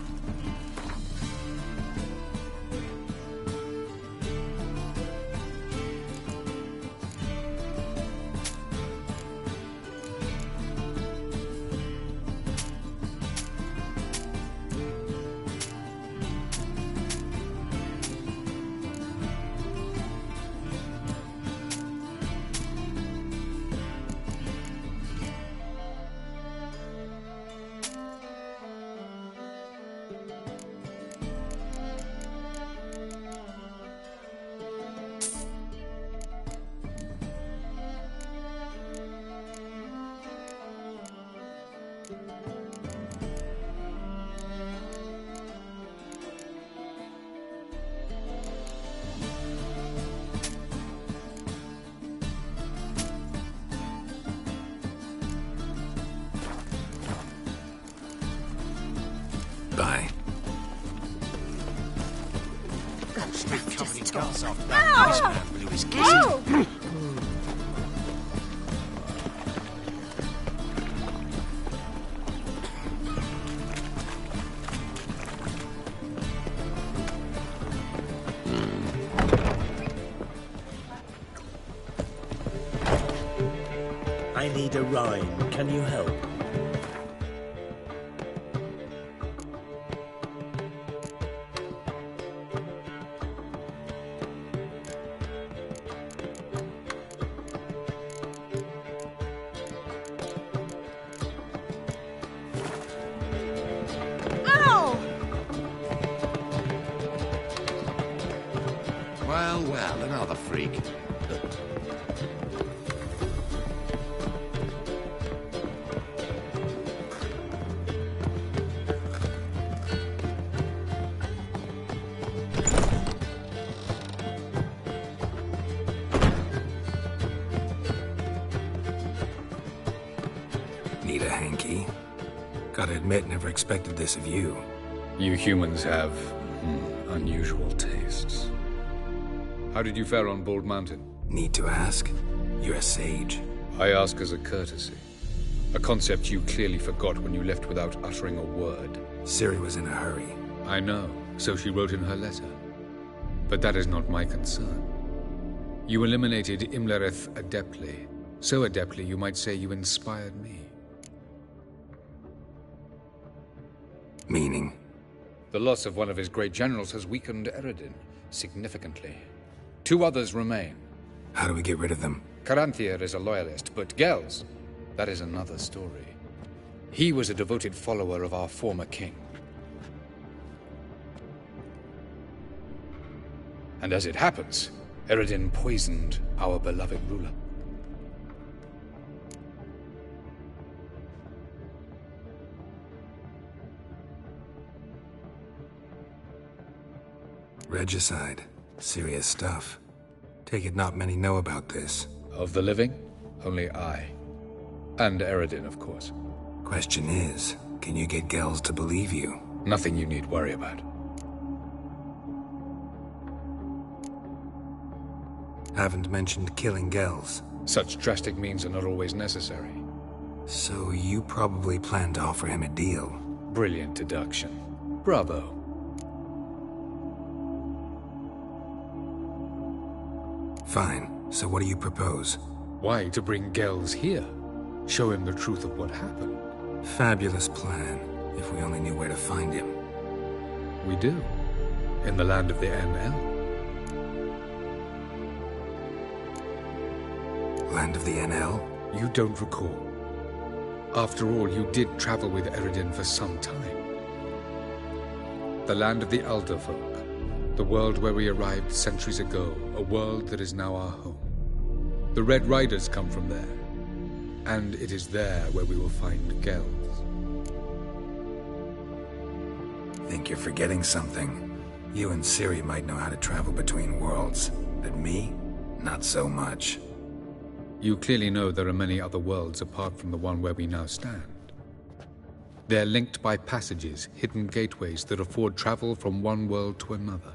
Bye. Street company guns after that nice man blew his kiss. I need a rhyme. Can you help? Well, well, another freak. Need a hanky? Gotta admit, never expected this of you. You humans have unusual tastes. How did you fare on Bald Mountain? Need to ask? You're a sage. I ask as a courtesy. A concept you clearly forgot when you left without uttering a word. Ciri was in a hurry. I know, so she wrote in her letter. But that is not my concern. You eliminated Imlerith adeptly. So adeptly, you might say you inspired me. Meaning? The loss of one of his great generals has weakened Eredin significantly. 2 others remain. How do we get rid of them? Caranthier is a loyalist, but Gels, that is another story. He was a devoted follower of our former king. And as it happens, Eredin poisoned our beloved ruler. Regicide. Serious stuff. Take it not many know about this. Of the living, only I. And Eredin, of course. Question is, can you get Gels to believe you? Nothing you need worry about. Haven't mentioned killing Gels. Such drastic means are not always necessary. So you probably plan to offer him a deal. Brilliant deduction. Bravo. Fine. So what do you propose? Why, to bring Gels here. Show him the truth of what happened. Fabulous plan, if we only knew where to find him. We do. In the land of the NL. Land of the NL? You don't recall. After all, you did travel with Eredin for some time. The land of the Elder folk. The world where we arrived centuries ago, a world that is now our home. The Red Riders come from there, and it is there where we will find Gells. Think you're forgetting something. You and Ciri might know how to travel between worlds, but me? Not so much. You clearly know there are many other worlds apart from the one where we now stand. They're linked by passages, hidden gateways that afford travel from one world to another.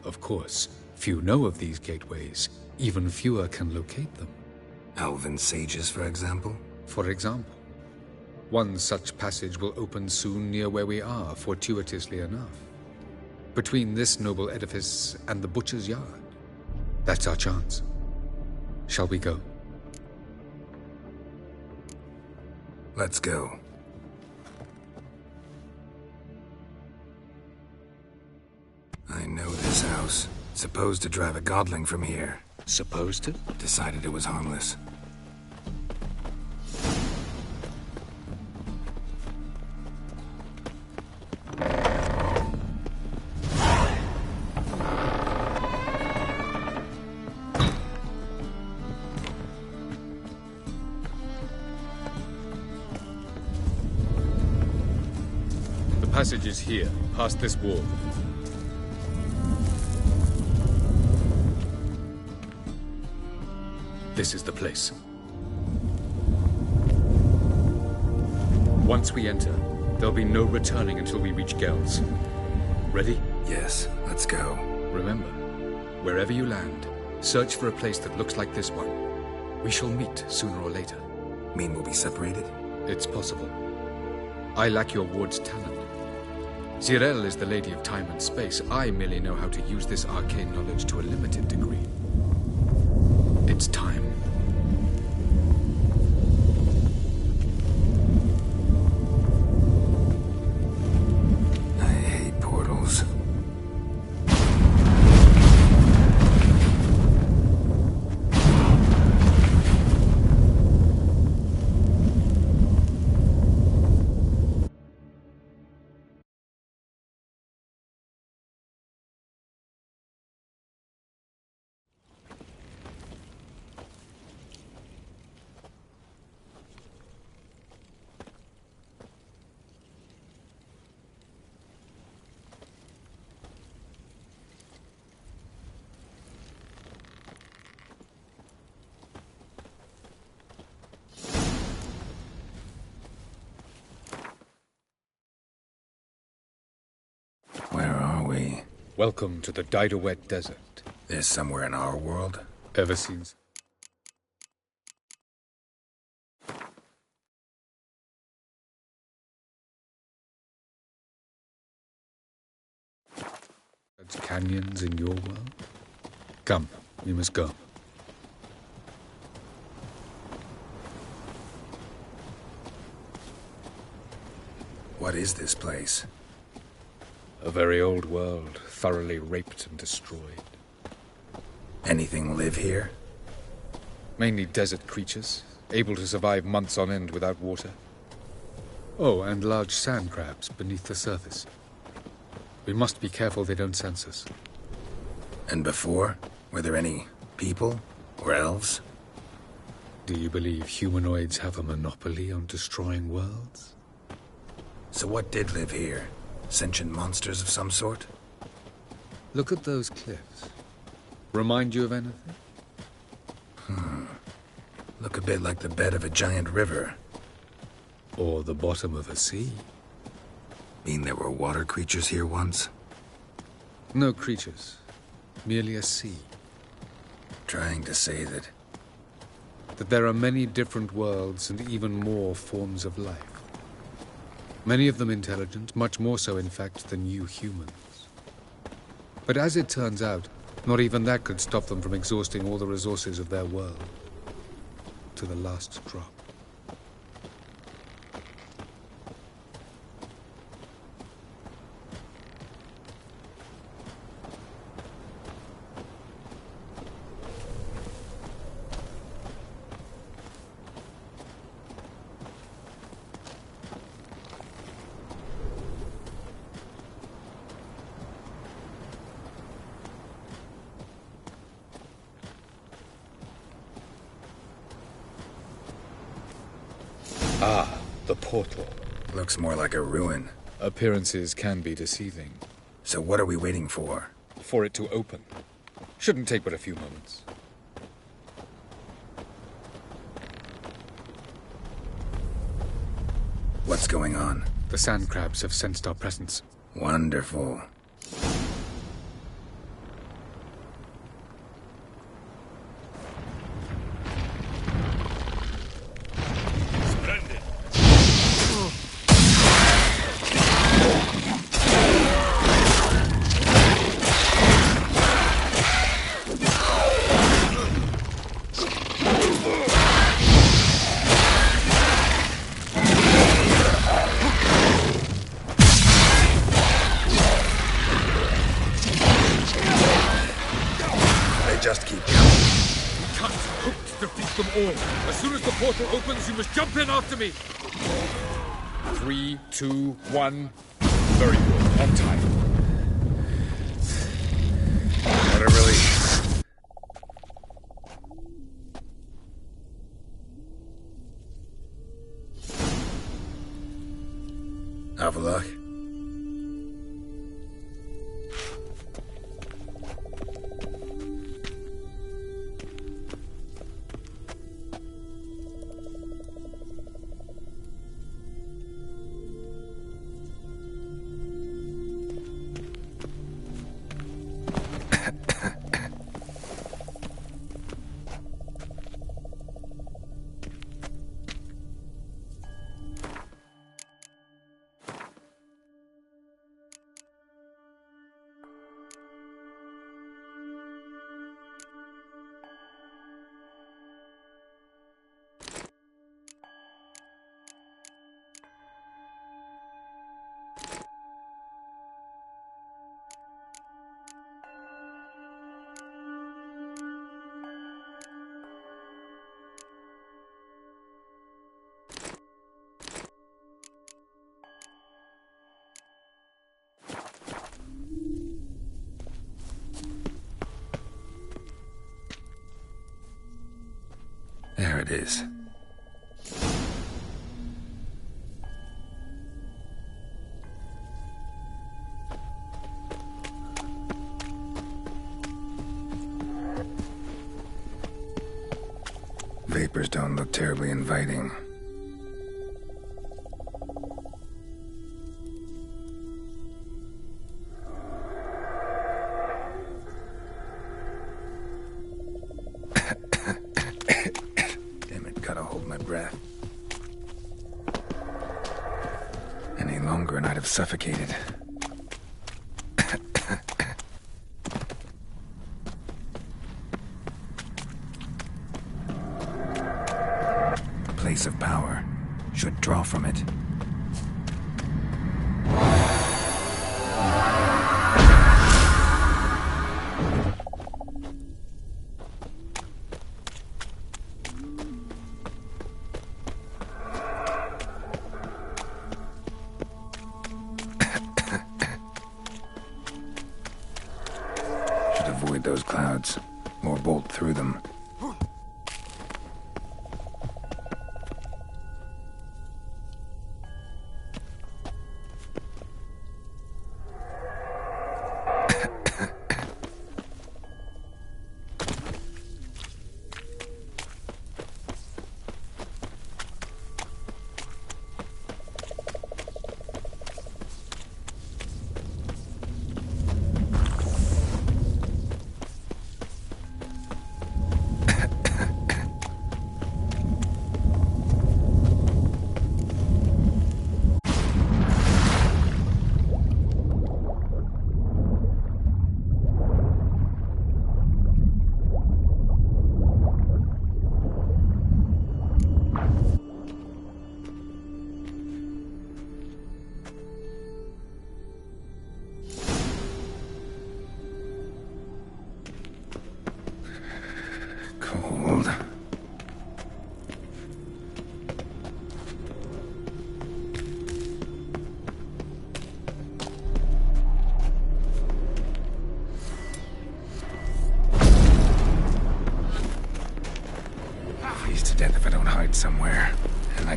Of course, few know of these gateways. Even fewer can locate them. Elven sages, for example? For example. One such passage will open soon near where we are, fortuitously enough. Between this noble edifice and the butcher's yard. That's our chance. Shall we go? Let's go. I know this house. Supposed to drive a godling from here. Supposed to? Decided it was harmless. The passage is here, past this wall. This is the place. Once we enter, there'll be no returning until we reach Gells. Ready? Yes, let's go. Remember, wherever you land, search for a place that looks like this one. We shall meet sooner or later. Mean we'll be separated? It's possible. I lack your ward's talent. Zirel is the Lady of Time and Space. I merely know how to use this arcane knowledge to a limited degree. It's time. I hate portals. Where are we? Welcome to the Didowet Desert. This somewhere in our world? Ever seen? Canyons in your world? Come, we must go. What is this place? A very old world, thoroughly raped and destroyed. Anything live here? Mainly desert creatures, able to survive months on end without water. Oh, and large sand crabs beneath the surface. We must be careful they don't sense us. And before? Were there any people? Or elves? Do you believe humanoids have a monopoly on destroying worlds? So what did live here? Sentient monsters of some sort? Look at those cliffs. Remind you of anything? Look a bit like the bed of a giant river. Or the bottom of a sea. Mean there were water creatures here once? No creatures. Merely a sea. Trying to say that there are many different worlds and even more forms of life. Many of them intelligent, much more so in fact than you humans. But as it turns out, not even that could stop them from exhausting all the resources of their world. To the last drop. Ah, the portal. Looks more like a ruin. Appearances can be deceiving. So what are we waiting for? For it to open. Shouldn't take but a few moments. What's going on? The sand crabs have sensed our presence. Wonderful. Just keep coming. You can't hope to defeat them all. As soon as the portal opens, you must jump in after me. 3, 2, 1. Very good. On time. What a relief. Avallac'h. There it is. Vapors don't look terribly inviting. Any longer and I'd have suffocated. Place of power. Should draw from it. Avoid those clouds, or bolt through them.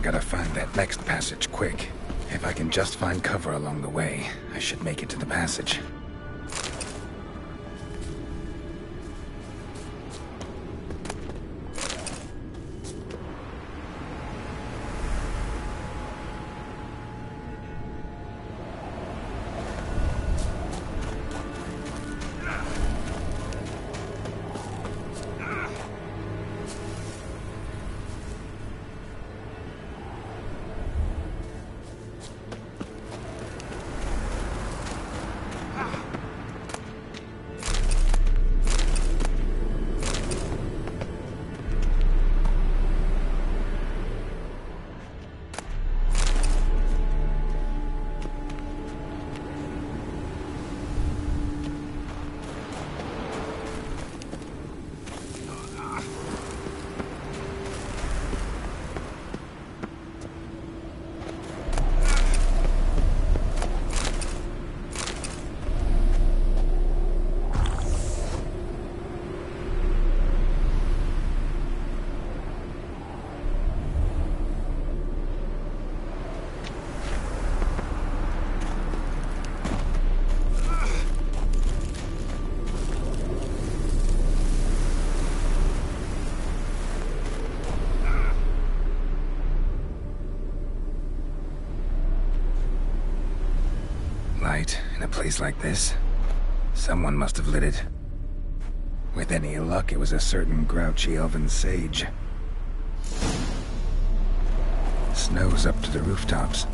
gotta find that next passage quick. If I can just find cover along the way, I should make it to the passage. In a place like this, someone must have lit it. With any luck, it was a certain grouchy elven sage. Snow's up to the rooftops.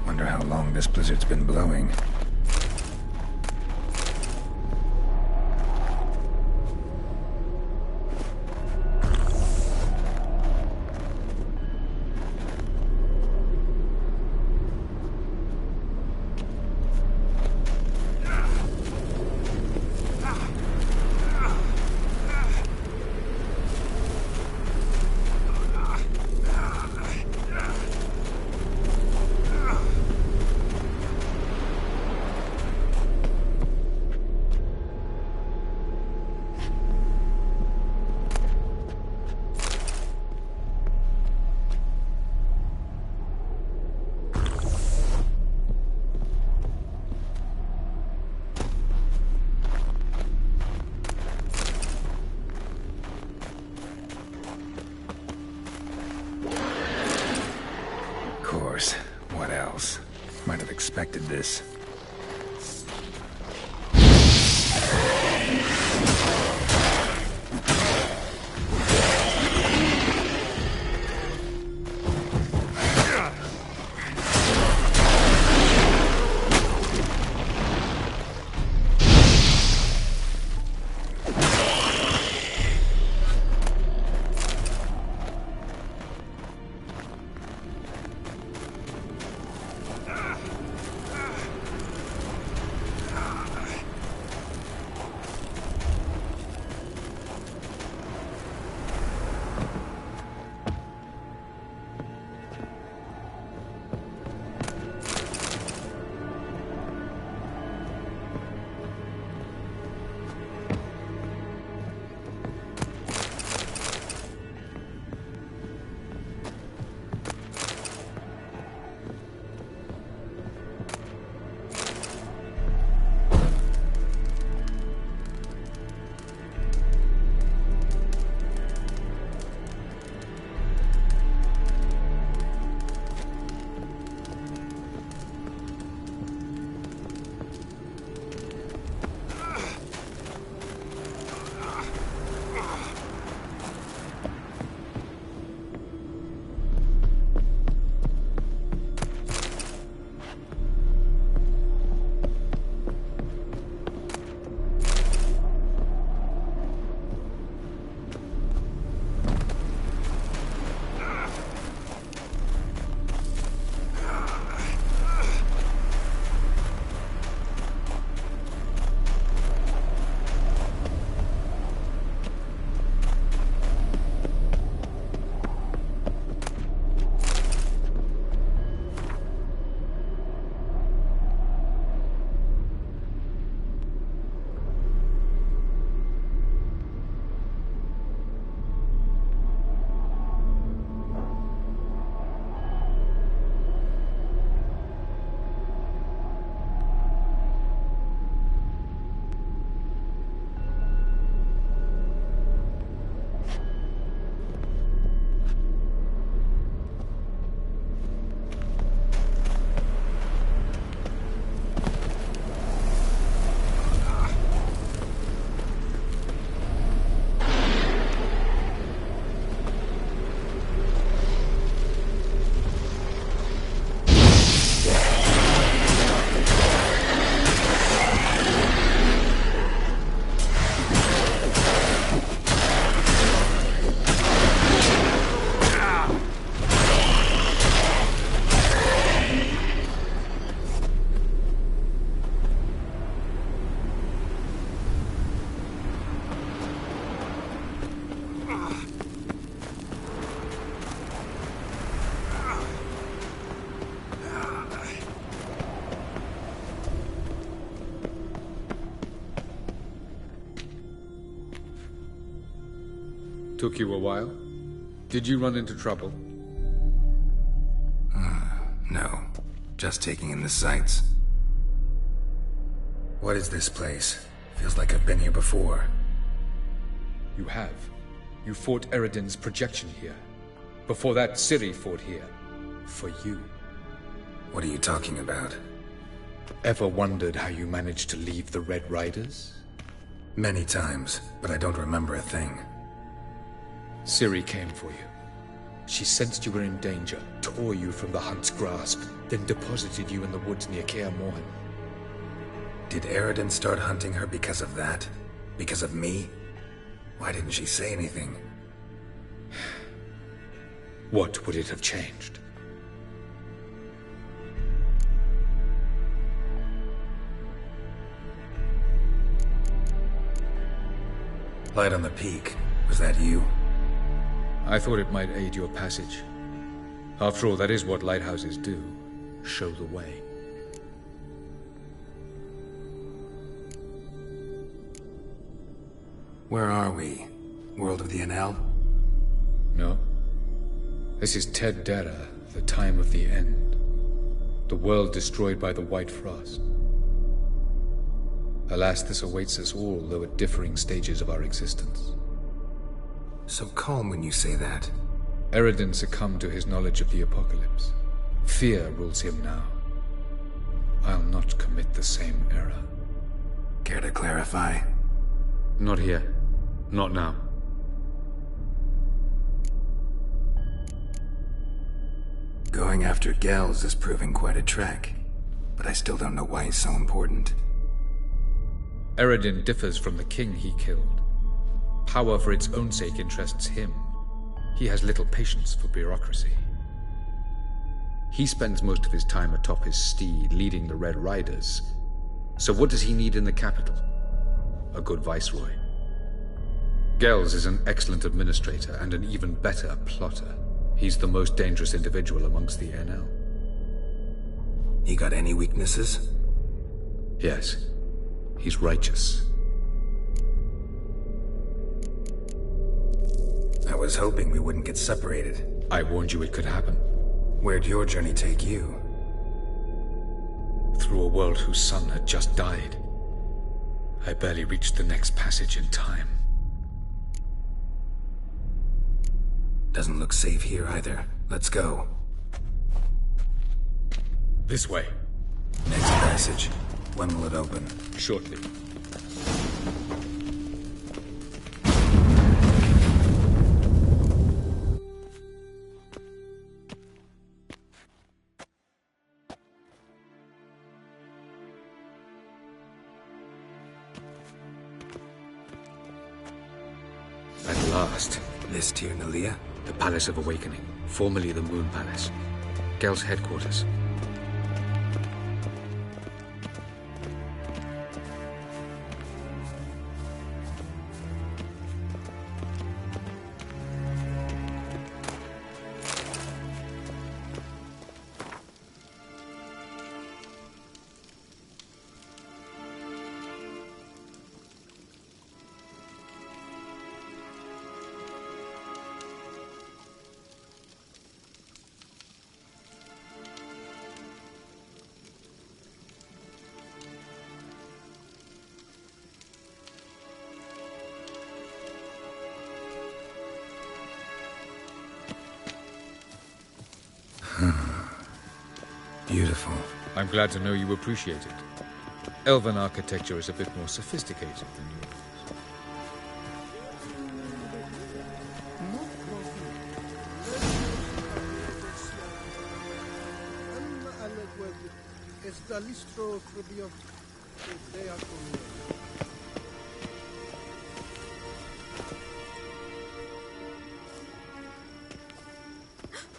Wonder how long this blizzard's been blowing. What else? Might have expected this. Took you a while? Did you run into trouble? No. Just taking in the sights. What is this place? Feels like I've been here before. You have. You fought Eredin's projection here. Before that, Ciri fought here. For you. What are you talking about? Ever wondered how you managed to leave the Red Riders? Many times, but I don't remember a thing. Ciri came for you. She sensed you were in danger, tore you from the Hunt's grasp, then deposited you in the woods near Kaer Morhen. Did Eredin start hunting her because of that? Because of me? Why didn't she say anything? What would it have changed? Light on the peak. Was that you? I thought it might aid your passage. After all, that is what lighthouses do. Show the way. Where are we? World of the Enel? No. This is Ted Dara, the time of the end. The world destroyed by the White Frost. Alas, this awaits us all, though at differing stages of our existence. So calm when you say that. Eredin succumbed to his knowledge of the apocalypse. Fear rules him now. I'll not commit the same error. Care to clarify? Not here. Not now. Going after Gels is proving quite a trek, but I still don't know why he's so important. Eredin differs from the king he killed. Power for its own sake interests him. He has little patience for bureaucracy. He spends most of his time atop his steed, leading the Red Riders. So what does he need in the capital? A good viceroy. Gels is an excellent administrator and an even better plotter. He's the most dangerous individual amongst the Enel. He got any weaknesses? Yes. He's righteous. I was hoping we wouldn't get separated. I warned you it could happen. Where'd your journey take you? Through a world whose son had just died. I barely reached the next passage in time. Doesn't look safe here either. Let's go. This way. Next passage. When will it open? Shortly. At last. This Tir Nalia? The Palace of Awakening, formerly the Moon Palace. Gel's headquarters. Beautiful. I'm glad to know you appreciate it. Elven architecture is a bit more sophisticated than yours.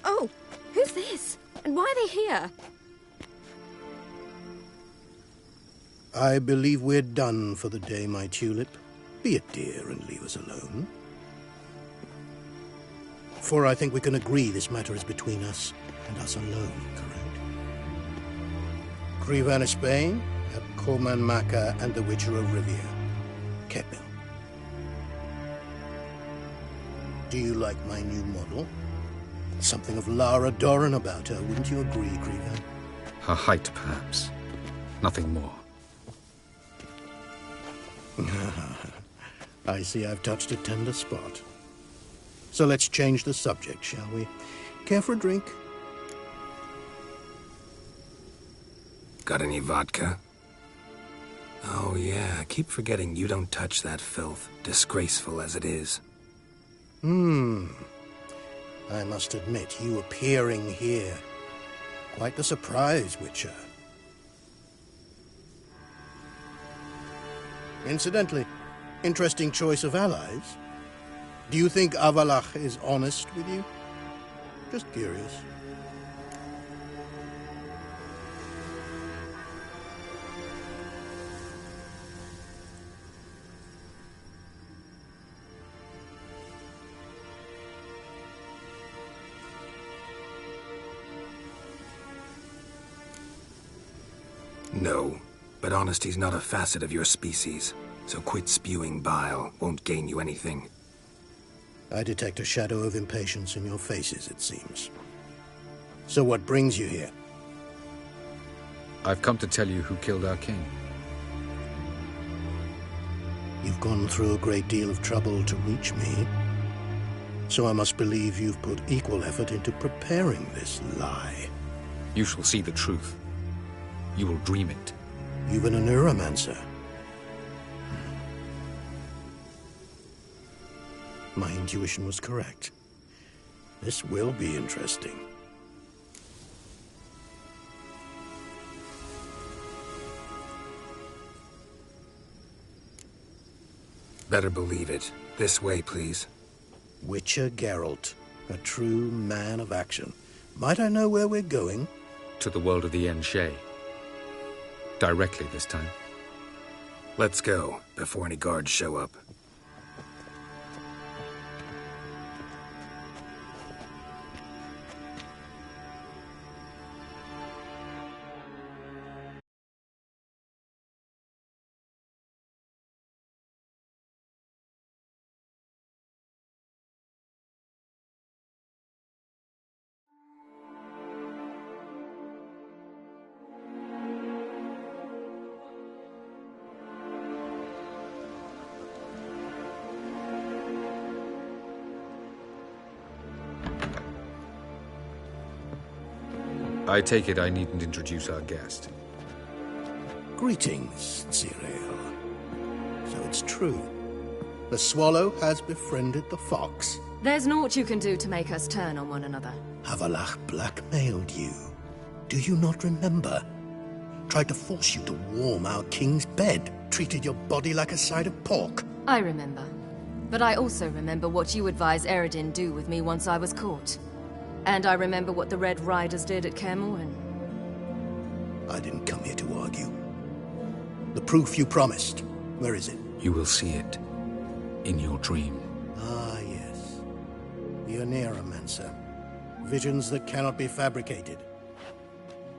Oh, who's this? And why are they here? I believe we're done for the day, my tulip. Be a dear and leave us alone. For I think we can agree this matter is between us and us alone, correct? Krivan Spain, at Corman Maka and the Witcher of Rivia. Keppel. Do you like my new model? Something of Lara Doran about her, wouldn't you agree, Krieger? Her height, perhaps. Nothing more. I see I've touched a tender spot. So let's change the subject, shall we? Care for a drink? Got any vodka? Oh yeah, I keep forgetting you don't touch that filth, disgraceful as it is. I must admit, you appearing here. Quite the surprise, Witcher. Incidentally, interesting choice of allies. Do you think Avallac'h is honest with you? Just curious. No, but honesty's not a facet of your species, so quit spewing bile. Won't gain you anything. I detect a shadow of impatience in your faces, it seems. So what brings you here? I've come to tell you who killed our king. You've gone through a great deal of trouble to reach me, so I must believe you've put equal effort into preparing this lie. You shall see the truth. You will dream it. Even a neuromancer. My intuition was correct. This will be interesting. Better believe it. This way, please. Witcher Geralt, a true man of action. Might I know where we're going? To the world of the Yen Shay. Directly this time. Let's go, before any guards show up. I take it I needn't introduce our guest. Greetings, Cyril. So it's true. The swallow has befriended the fox. There's naught you can do to make us turn on one another. Avallac'h blackmailed you. Do you not remember? Tried to force you to warm our king's bed. Treated your body like a side of pork. I remember. But I also remember what you advised Eredin do with me once I was caught. And I remember what the Red Riders did at Kaer Morhen. I didn't come here to argue. The proof you promised, where is it? You will see it. In your dream. Ah, yes. The Oneiromancer. Visions that cannot be fabricated.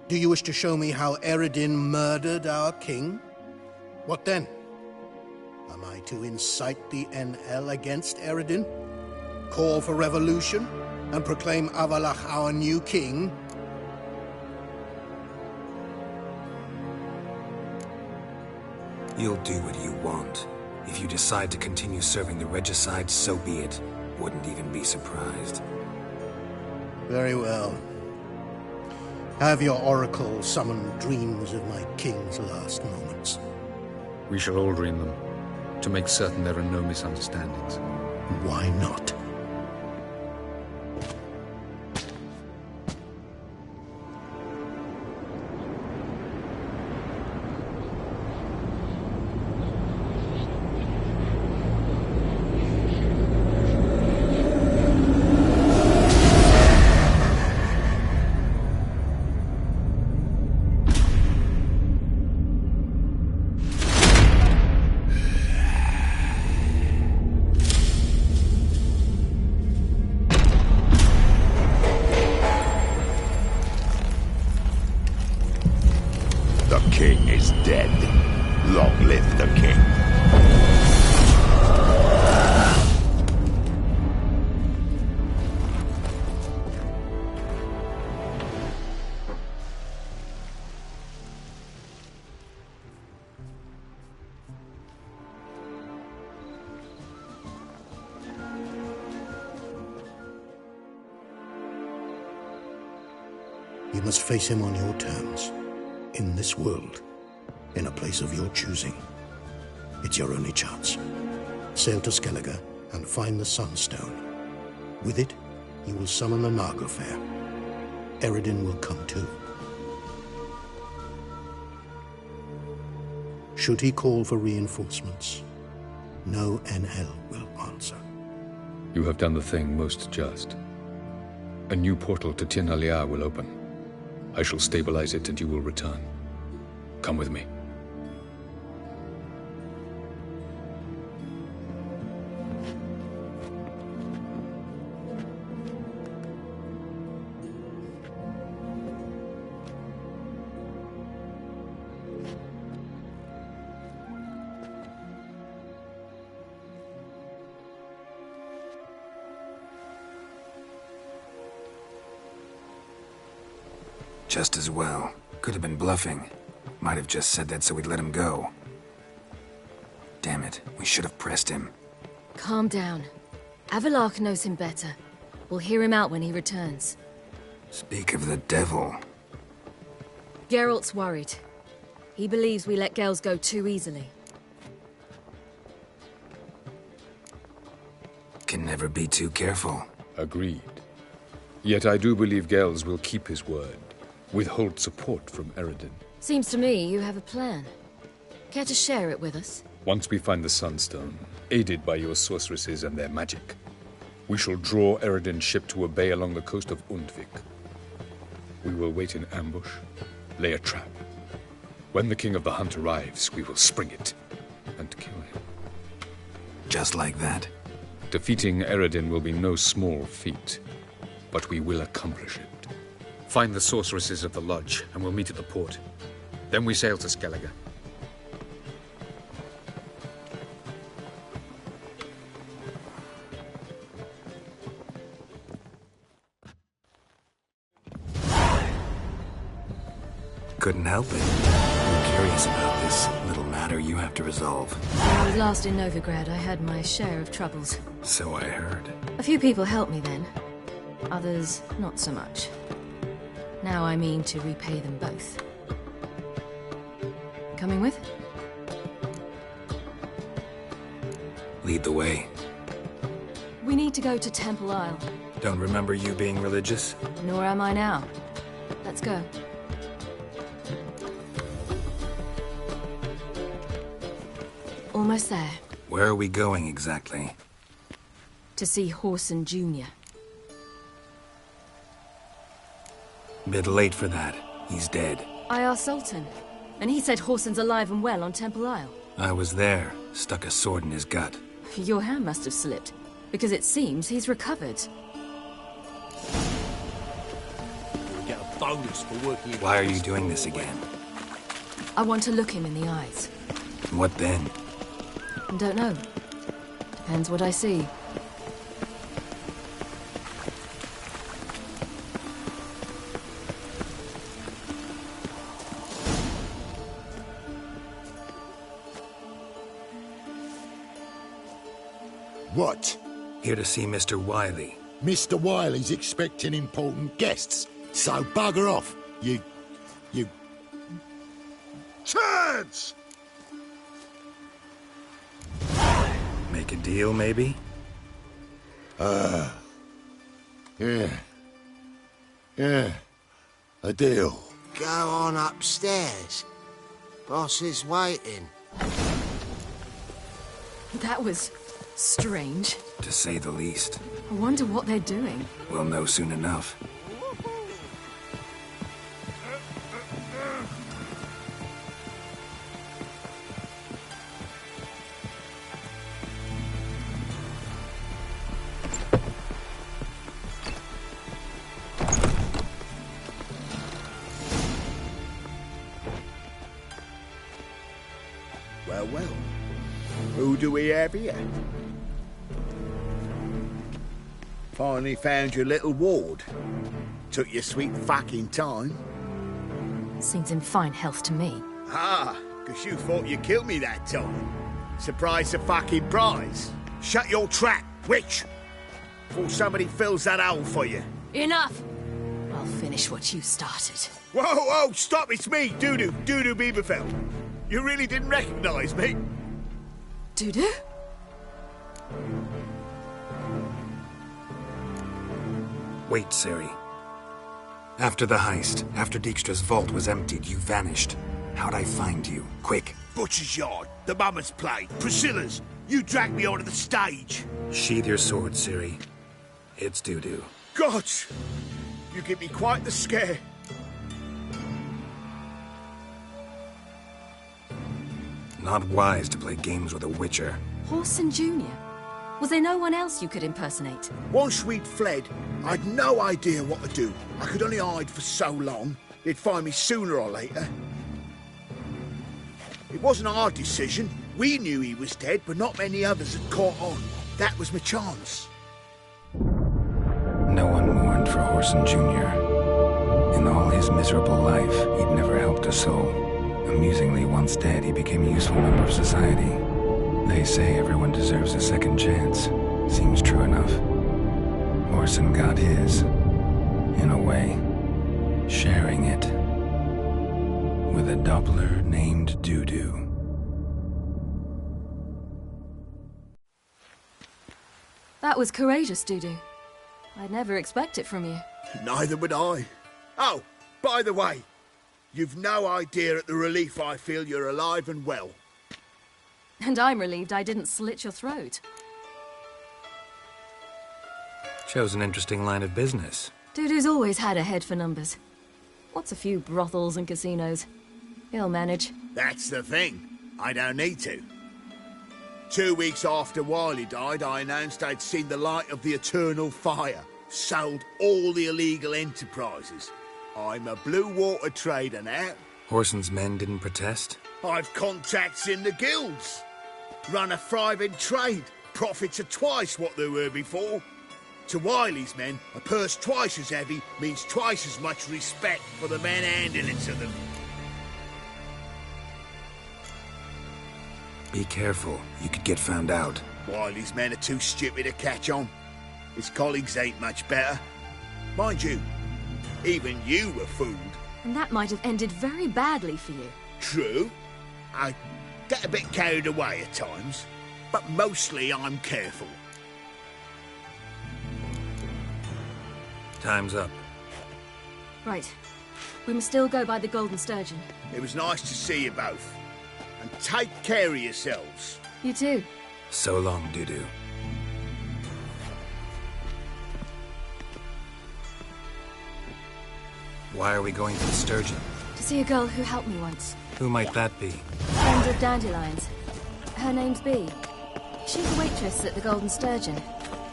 Do you wish to show me how Eredin murdered our king? What then? Am I to incite the NL against Eredin? Call for revolution? And proclaim Avallac'h our new king? You'll do what you want. If you decide to continue serving the regicide, so be it. Wouldn't even be surprised. Very well. Have your oracle summon dreams of my king's last moments. We shall all dream them, to make certain there are no misunderstandings. Why not? You must face him on your terms. In this world. In a place of your choosing. It's your only chance. Sail to Skellige and find the Sunstone. With it, you will summon the Nagelfare. Eredin will come too. Should he call for reinforcements, no NL will answer. You have done the thing most just. A new portal to Tir na Liar will open. I shall stabilize it and you will return. Come with me. Just as well. Could have been bluffing. Might have just said that so we'd let him go. Damn it, we should have pressed him. Calm down. Avalok knows him better. We'll hear him out when he returns. Speak of the devil. Geralt's worried. He believes we let Gels go too easily. Can never be too careful. Agreed. Yet I do believe Gels will keep his word. Withhold support from Eredin. Seems to me you have a plan. Care to share it with us? Once we find the Sunstone, aided by your sorceresses and their magic, we shall draw Eredin's ship to a bay along the coast of Undvik. We will wait in ambush, lay a trap. When the King of the Hunt arrives, we will spring it and kill him. Just like that? Defeating Eredin will be no small feat, but we will accomplish it. Find the sorceresses of the Lodge, and we'll meet at the port. Then we sail to Skellige. Couldn't help it. I'm curious about this little matter you have to resolve. When I was last in Novigrad, I had my share of troubles. So I heard. A few people helped me then. Others, not so much. Now I mean to repay them both. Coming with? Lead the way. We need to go to Temple Isle. Don't remember you being religious? Nor am I now. Let's go. Almost there. Where are we going exactly? To see Whoreson Jr. Bit late for that. He's dead. I asked Sultan, and he said Whoreson's alive and well on Temple Isle. I was there. Stuck a sword in his gut. Your hand must have slipped, because it seems he's recovered. You'll get a bonus for working. Why are you doing this again? I want to look him in the eyes. What then? Don't know. Depends what I see. What? Here to see Mr. Wiley. Mr. Wiley's expecting important guests, so bugger off, you... Turds! Make a deal, maybe? Yeah. A deal. Go on upstairs. Boss is waiting. That was strange. To say the least. I wonder what they're doing. We'll know soon enough. Well. Who do we have here? Finally found your little ward. Took your sweet fucking time. Seems in fine health to me. Ah, because you thought you killed me that time. Surprise the fucking prize. Shut your trap, witch! Before somebody fills that hole for you. Enough! I'll finish finish what you started. Whoa, whoa, stop, it's me, Dudu Bieberfeld. You really didn't recognize me? Dudu? Wait, Ciri. After the heist, after Dijkstra's vault was emptied, you vanished. How'd I find you? Quick. Butcher's Yard, the Mama's Play, Priscilla's. You dragged me onto the stage. Sheathe your sword, Ciri. It's Dudu. God! You give me quite the scare. Not wise to play games with a Witcher. Whoreson Jr.? Was there no one else you could impersonate? Once we'd fled, I'd no idea what to do. I could only hide for so long. They'd find me sooner or later. It wasn't our decision. We knew he was dead, but not many others had caught on. That was my chance. No one mourned for Whoreson Jr. In all his miserable life, he'd never helped a soul. Amusingly, once dead, he became a useful member of society. They say everyone deserves a second chance. Seems true enough. Whoreson got his, in a way, sharing it with a Doppler named Dudu. That was courageous, Dudu. I'd never expect it from you. Neither would I. Oh, by the way, you've no idea at the relief I feel you're alive and well. And I'm relieved I didn't slit your throat. Chose an interesting line of business. Dudu's always had a head for numbers. What's a few brothels and casinos? He'll manage. That's the thing. I don't need to. 2 weeks after Wiley died, I announced I'd seen the light of the eternal fire. Sold all the illegal enterprises. I'm a blue water trader now. Whoreson's men didn't protest? I've contacts in the guilds. Run a thriving trade. Profits are twice what they were before. To Wiley's men, a purse twice as heavy means twice as much respect for the men handing it to them. Be careful. You could get found out. Wiley's men are too stupid to catch on. His colleagues ain't much better. Mind you, even you were fooled. And that might have ended very badly for you. True. I get a bit carried away at times, but mostly I'm careful. Time's up. Right. We must still go by the Golden Sturgeon. It was nice to see you both. And take care of yourselves. You too. So long, Dudu. Why are we going to the Sturgeon? To see a girl who helped me once. Who might that be? Friend of Dandelion's. Her name's Bee. She's a waitress at the Golden Sturgeon.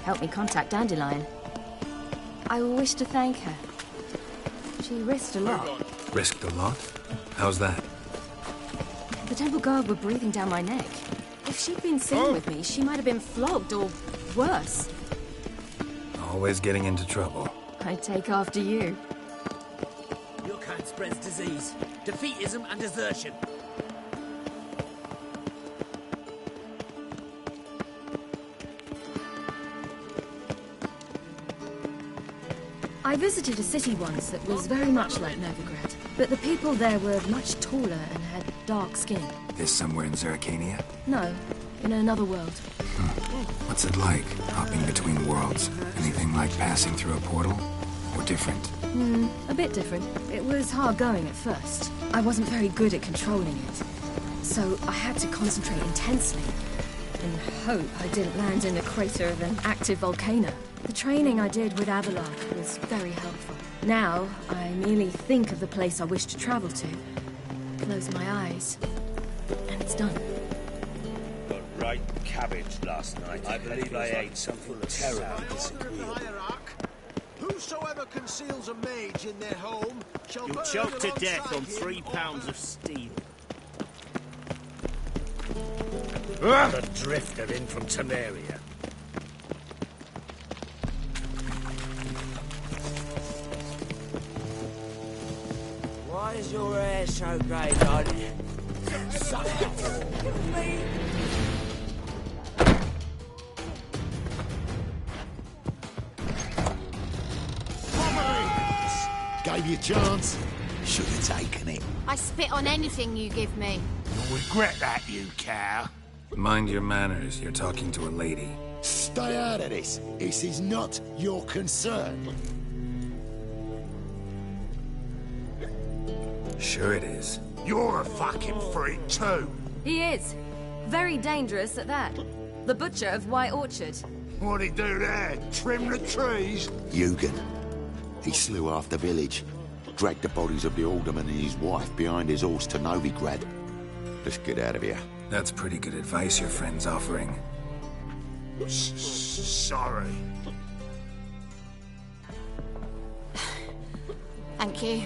Helped me contact Dandelion. I wish to thank her. She risked a lot. Risked a lot? How's that? The Temple Guard were breathing down my neck. If she'd been seen with me, she might have been flogged or worse. Always getting into trouble. I'd take after you. Your kind spreads disease, defeatism and desertion. I visited a city once that was very much like Novigrad, but the people there were much taller and had dark skin. This somewhere in Zerrikania? No, in another world. What's it like, hopping between worlds? Anything like passing through a portal? Or different? A bit different. It was hard going at first. I wasn't very good at controlling it. So I had to concentrate intensely and hope I didn't land in the crater of an active volcano. The training I did with Avallac'h was very helpful. Now, I merely think of the place I wish to travel to, close my eyes, and it's done. Got right cabbage last night. I believe I ate something terribly disagreeable. Whosoever conceals a mage in their home shall You'll burn choke to death alongside on him 3 pounds of steel. The drifter in from Temeria. Why is your hair so grey, darling? Suck it! Me! you a chance. Should have taken it. I spit on anything you give me. You'll regret that, you cow. Mind your manners. You're talking to a lady. Stay out of this. This is not your concern. Sure it is. You're a fucking freak too. He is. Very dangerous at that. The butcher of White Orchard. What'd he do there? Trim the trees? Eugen. He slew half the village. Dragged the bodies of the alderman and his wife behind his horse to Novigrad. Let's get out of here. That's pretty good advice your friend's offering. Sorry. Thank you.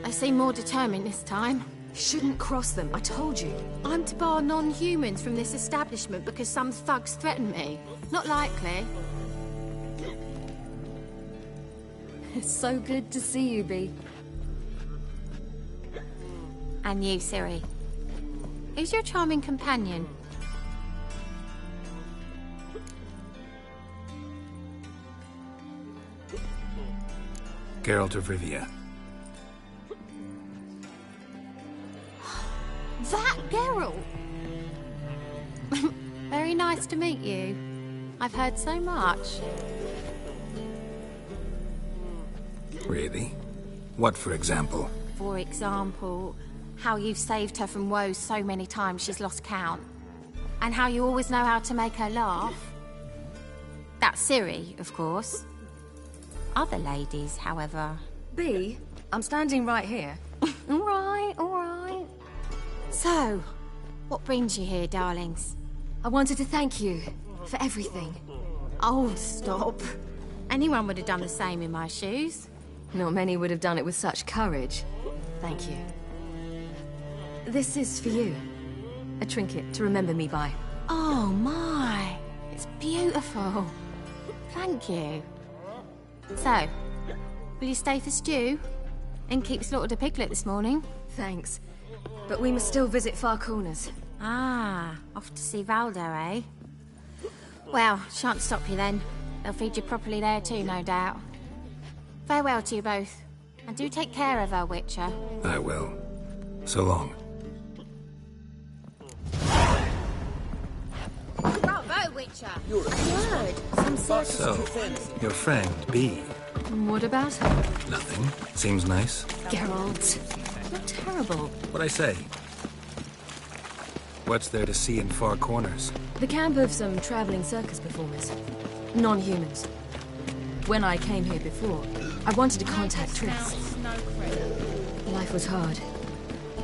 They seem more determined this time. Shouldn't cross them, I told you. I'm to bar non-humans from this establishment because some thugs threaten me. Not likely. It's so good to see you, Bee. And you, Ciri. Who's your charming companion? Geralt of Rivia. That Geralt! Very nice to meet you. I've heard so much. Really? What, for example? For example, how you've saved her from woes so many times she's lost count. And how you always know how to make her laugh. That's Ciri, of course. Other ladies, however... Bee, I'm standing right here. All right, all right. So, what brings you here, darlings? I wanted to thank you for everything. Oh, stop. Anyone would have done the same in my shoes. Not many would have done it with such courage. Thank you. This is for you. A trinket to remember me by. Oh, my. It's beautiful. Thank you. So, will you stay for stew? And keep slaughtered a piglet this morning? Thanks. But we must still visit Far Corners. Ah, off to see Valdo, eh? Well, shan't stop you then. They'll feed you properly there too, no doubt. Farewell to you both. And do take care of her, Witcher. I will. So long. Bravo, Witcher! You're a word. Some circus So, your friend, Bee. What about her? Nothing. Seems nice. Geralt. You're terrible. What'd I say? What's there to see in Far Corners? The camp of some traveling circus performers. Non-humans. When I came here before, I wanted to contact Triss. Life was hard.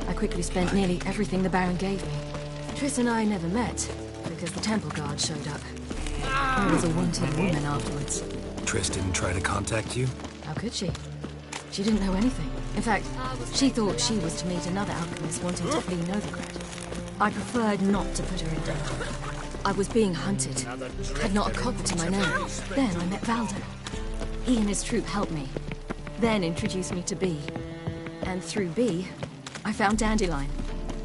I quickly spent nearly everything the Baron gave me. Triss and I never met, because the temple guard showed up. I was a wanted woman afterwards. Triss didn't try to contact you? How could she? She didn't know anything. In fact, she thought she was to meet another alchemist wanting to flee Novigrad. I preferred not to put her in danger. I was being hunted. Had not a copper to my name. Then I met Valdo. He and his troop helped me. Then introduced me to Bee. And through Bee, I found Dandelion.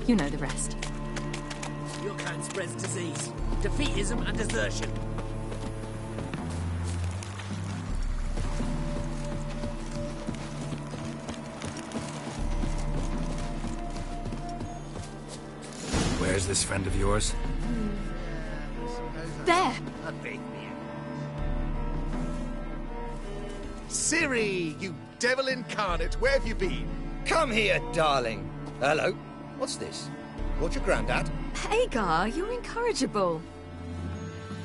You know the rest. Your kind spreads disease, defeatism and desertion. Where's this friend of yours? There! Ciri, you devil incarnate, where have you been? Come here, darling. Hello. What's this? What's your granddad? Hagar, you're incorrigible.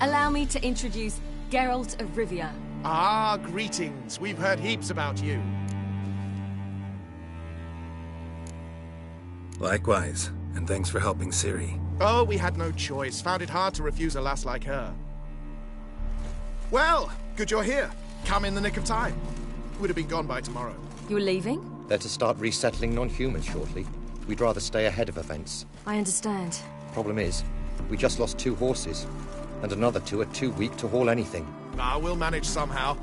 Allow me to introduce Geralt of Rivia. Ah, greetings. We've heard heaps about you. Likewise, and thanks for helping Ciri. Oh, we had no choice. Found it hard to refuse a lass like her. Well, good you're here. Come in the nick of time. Would have been gone by tomorrow. You're leaving? They're to start resettling non-humans shortly. We'd rather stay ahead of events. I understand. Problem is, we just lost 2 horses, and another 2 are too weak to haul anything. Ah, we'll manage somehow.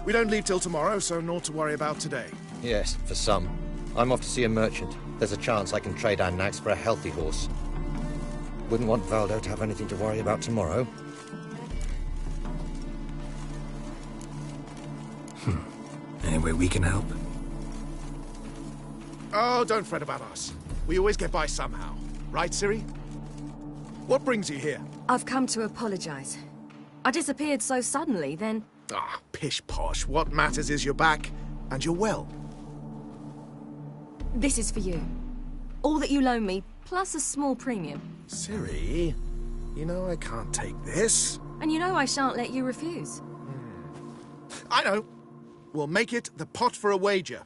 We don't leave till tomorrow, so naught to worry about today. Yes, for some. I'm off to see a merchant. There's a chance I can trade our nags for a healthy horse. Wouldn't want Valdo to have anything to worry about tomorrow. Any way we can help? Oh, don't fret about us. We always get by somehow. Right, Ciri? What brings you here? I've come to apologize. I disappeared so suddenly, then... Ah, pish-posh. What matters is you're back, and you're well. This is for you. All that you loan me, plus a small premium. Ciri, you know I can't take this. And you know I shan't let you refuse. I know. We'll make it the pot for a wager.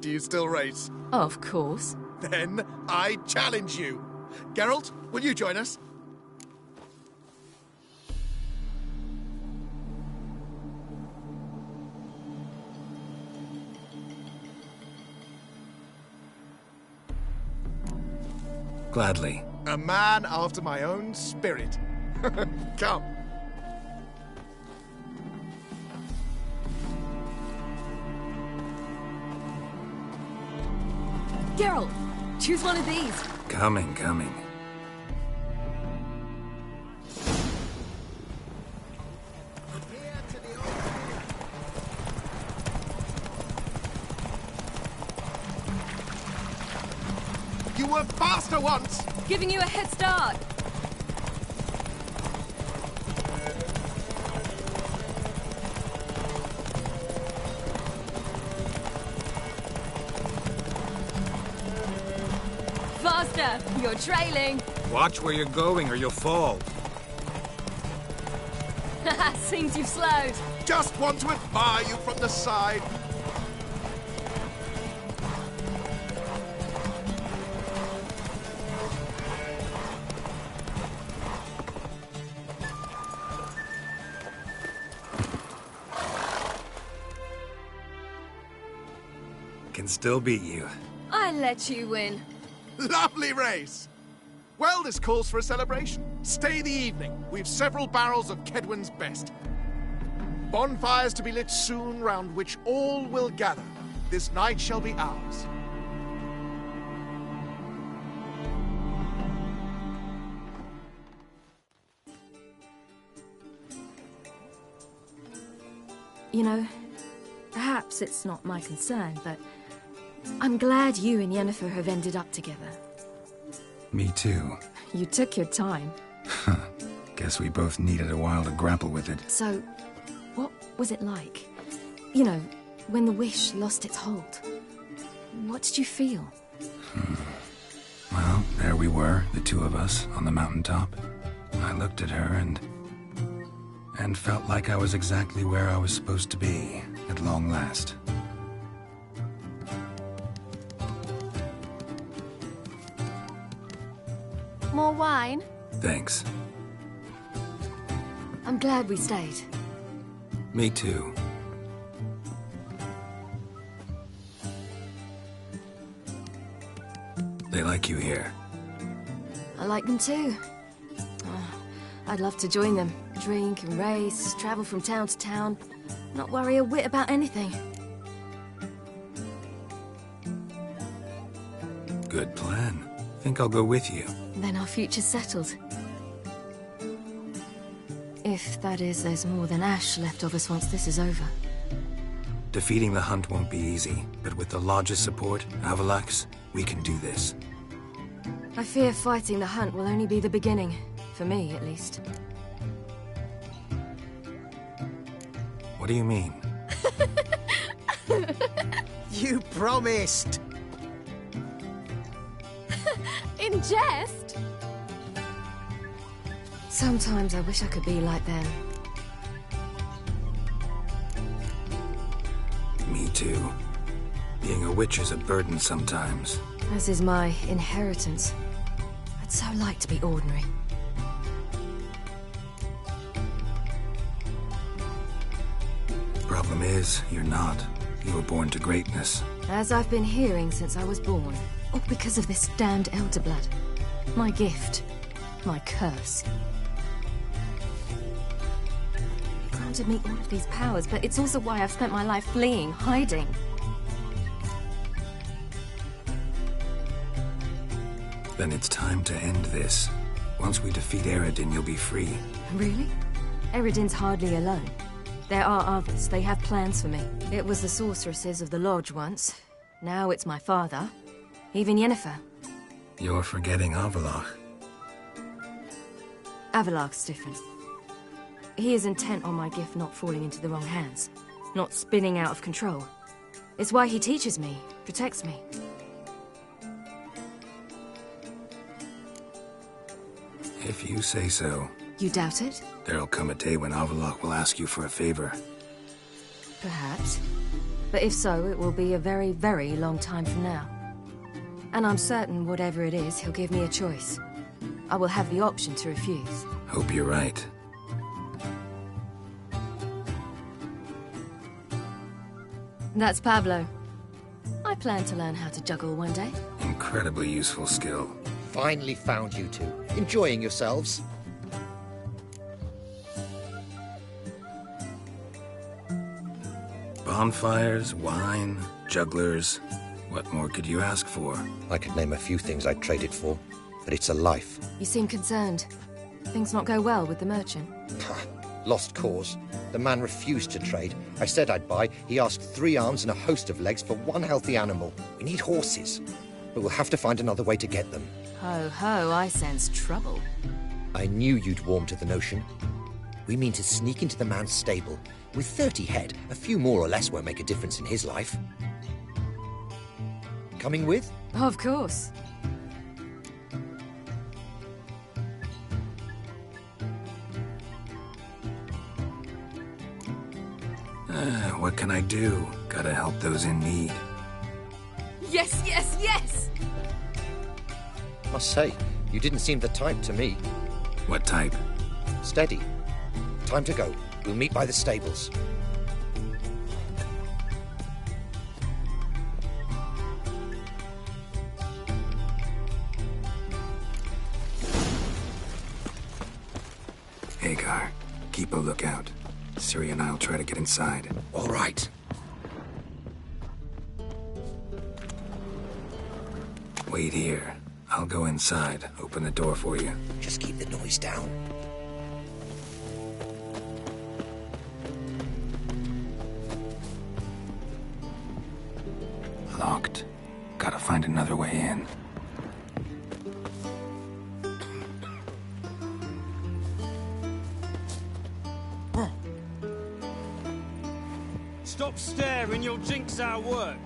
Do you still race? Of course. Then I challenge you. Geralt, will you join us? Gladly. A man after my own spirit. Come. Geralt, choose one of these. Coming. You were faster once! Giving you a head start. Faster! You're trailing. Watch where you're going or you'll fall. Seems you've slowed. Just want to admire you from the side. Can still beat you. I let you win. Lovely race! Well, this calls for a celebration. Stay the evening. We've several barrels of Kedwen's best. Bonfires to be lit soon, round which all will gather. This night shall be ours. You know, perhaps it's not my concern, but I'm glad you and Yennefer have ended up together. Me too. You took your time. Guess we both needed a while to grapple with it. So, what was it like? You know, when the wish lost its hold. What did you feel? Well, there we were, the two of us, on the mountaintop. I looked at her and felt like I was exactly where I was supposed to be, at long last. More wine? Thanks. I'm glad we stayed. Me too. They like you here. I like them too. I'd love to join them. Drink and race, travel from town to town. Not worry a whit about anything. Good plan. Think I'll go with you. Then our future's settled. If, that is, there's more than ash left of us once this is over. Defeating the Hunt won't be easy, but with the Lodge's support, Avalax, we can do this. I fear fighting the Hunt will only be the beginning. For me, at least. What do you mean? You promised! In jest? Sometimes I wish I could be like them. Me too. Being a witch is a burden sometimes. As is my inheritance. I'd so like to be ordinary. Problem is, you're not. You were born to greatness. As I've been hearing since I was born. All because of this damned Elder Blood. My gift. My curse. Granted me all of these powers, but it's also why I've spent my life fleeing, hiding. Then it's time to end this. Once we defeat Eredin, you'll be free. Really? Eredin's hardly alone. There are others. They have plans for me. It was the sorceresses of the Lodge once. Now it's my father. Even Yennefer. You're forgetting Avallac'h. Avallac'h's different. He is intent on my gift not falling into the wrong hands. Not spinning out of control. It's why he teaches me, protects me. If you say so. You doubt it? There'll come a day when Avallac'h will ask you for a favor. Perhaps. But if so, it will be a very, very long time from now. And I'm certain whatever it is, he'll give me a choice. I will have the option to refuse. Hope you're right. That's Pablo. I plan to learn how to juggle one day. Incredibly useful skill. Finally found you two. Enjoying yourselves? Bonfires, wine, jugglers. What more could you ask for? I could name a few things I'd trade it for, but it's a life. You seem concerned. Things not go well with the merchant? Lost cause. The man refused to trade. I said I'd buy. He asked 3 arms and a host of legs for one healthy animal. We need horses, but we'll have to find another way to get them. Ho ho, I sense trouble. I knew you'd warm to the notion. We mean to sneak into the man's stable. With 30 head, a few more or less won't make a difference in his life. Coming with? Of course. What can I do? Gotta help those in need. Yes, yes, yes! Must say, you didn't seem the type to me. What type? Steady. Time to go. We'll meet by the stables. Hagar, keep a lookout. Ciri and I'll try to get inside. All right. Wait here. I'll go inside. Open the door for you. Just keep the noise down. Locked. Gotta find another way in. Stop staring, you'll jinx our work.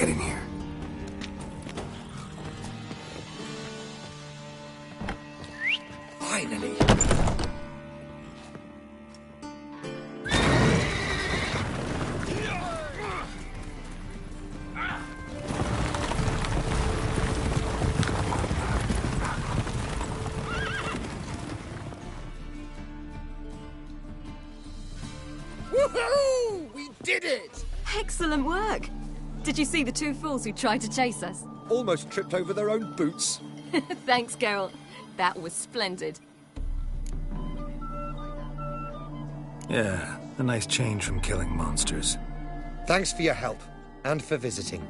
get in here. Finally! Woohoo! We did it! Excellent work! Did you see the two fools who tried to chase us? Almost tripped over their own boots. Thanks, Geralt. That was splendid. Yeah, a nice change from killing monsters. Thanks for your help, and for visiting.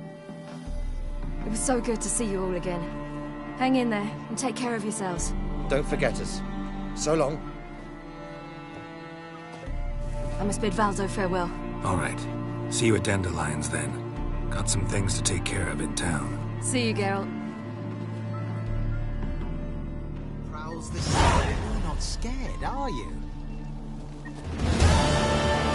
It was so good to see you all again. Hang in there, and take care of yourselves. Don't forget us. So long. I must bid Valzo farewell. All right. See you at Dandelions, then. Got some things to take care of in town. See you, Geralt. Prowls the city. You're not scared, are you?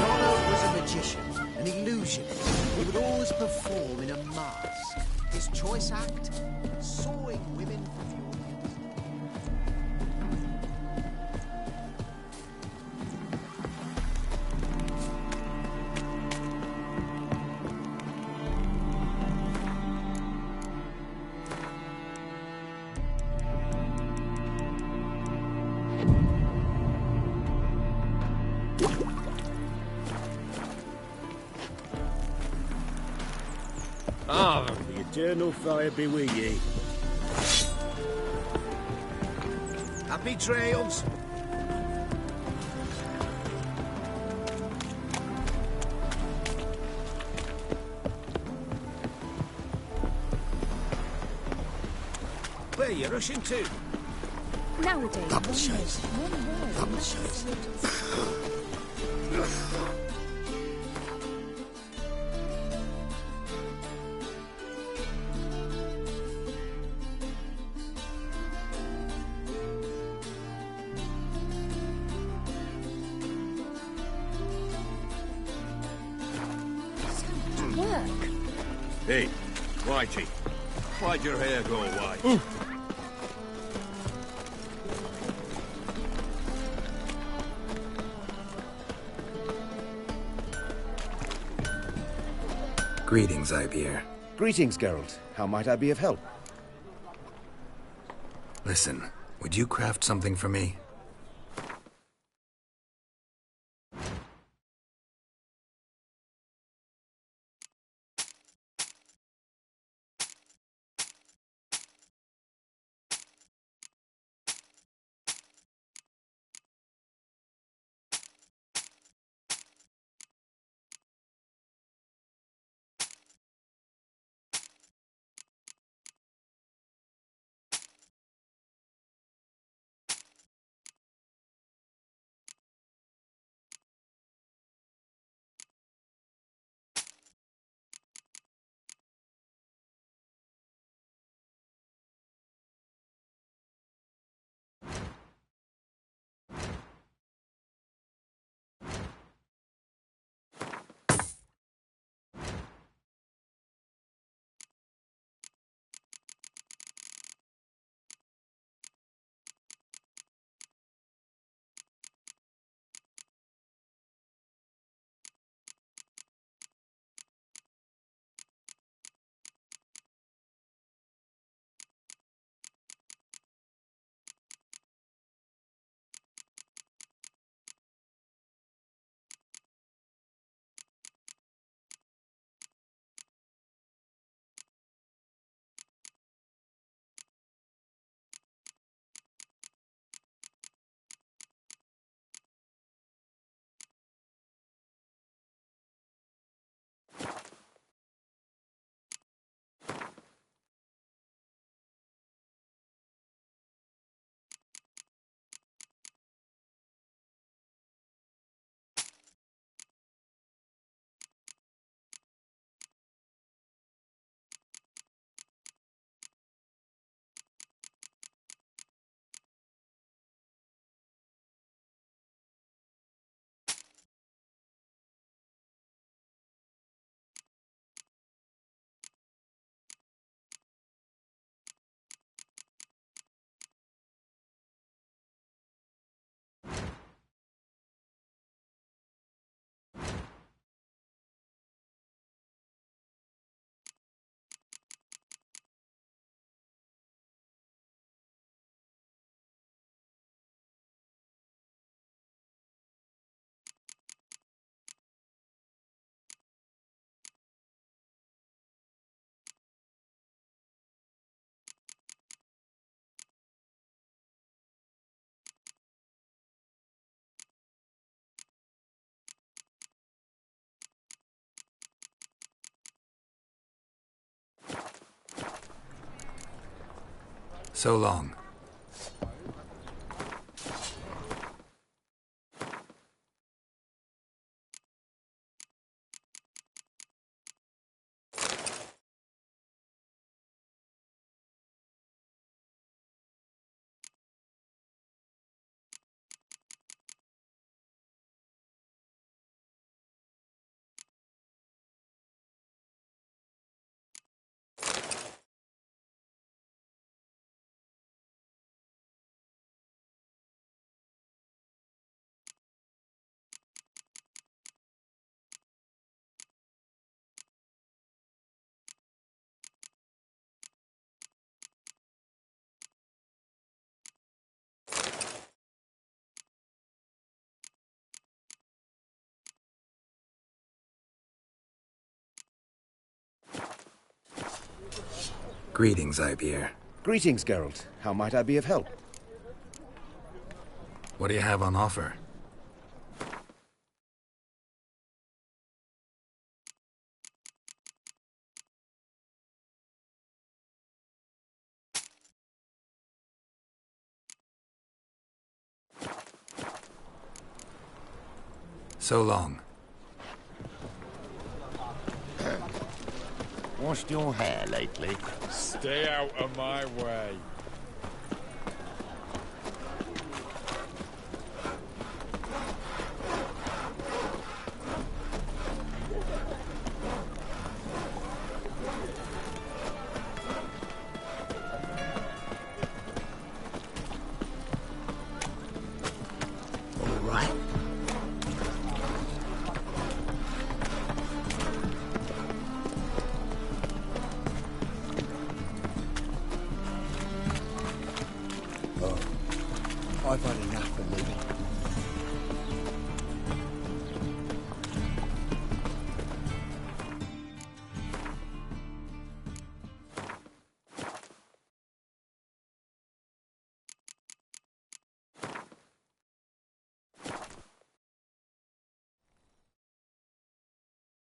Donald was a magician, an illusionist. He would always perform in a mask. His choice act? Sawing women for the audience. Ah, the eternal fire be with ye. Happy trails. Where are you rushing to? Nowadays, Double chase. Double chase. work. Hey, Whitey, why'd your hair go white? Greetings, Ivier. Greetings, Geralt. How might I be of help? Listen, would you craft something for me? So long. Greetings, Ibeer. Greetings, Geralt. How might I be of help? What do you have on offer? So long. Washed your hair lately? Stay out of my way. All right. I've had enough of living.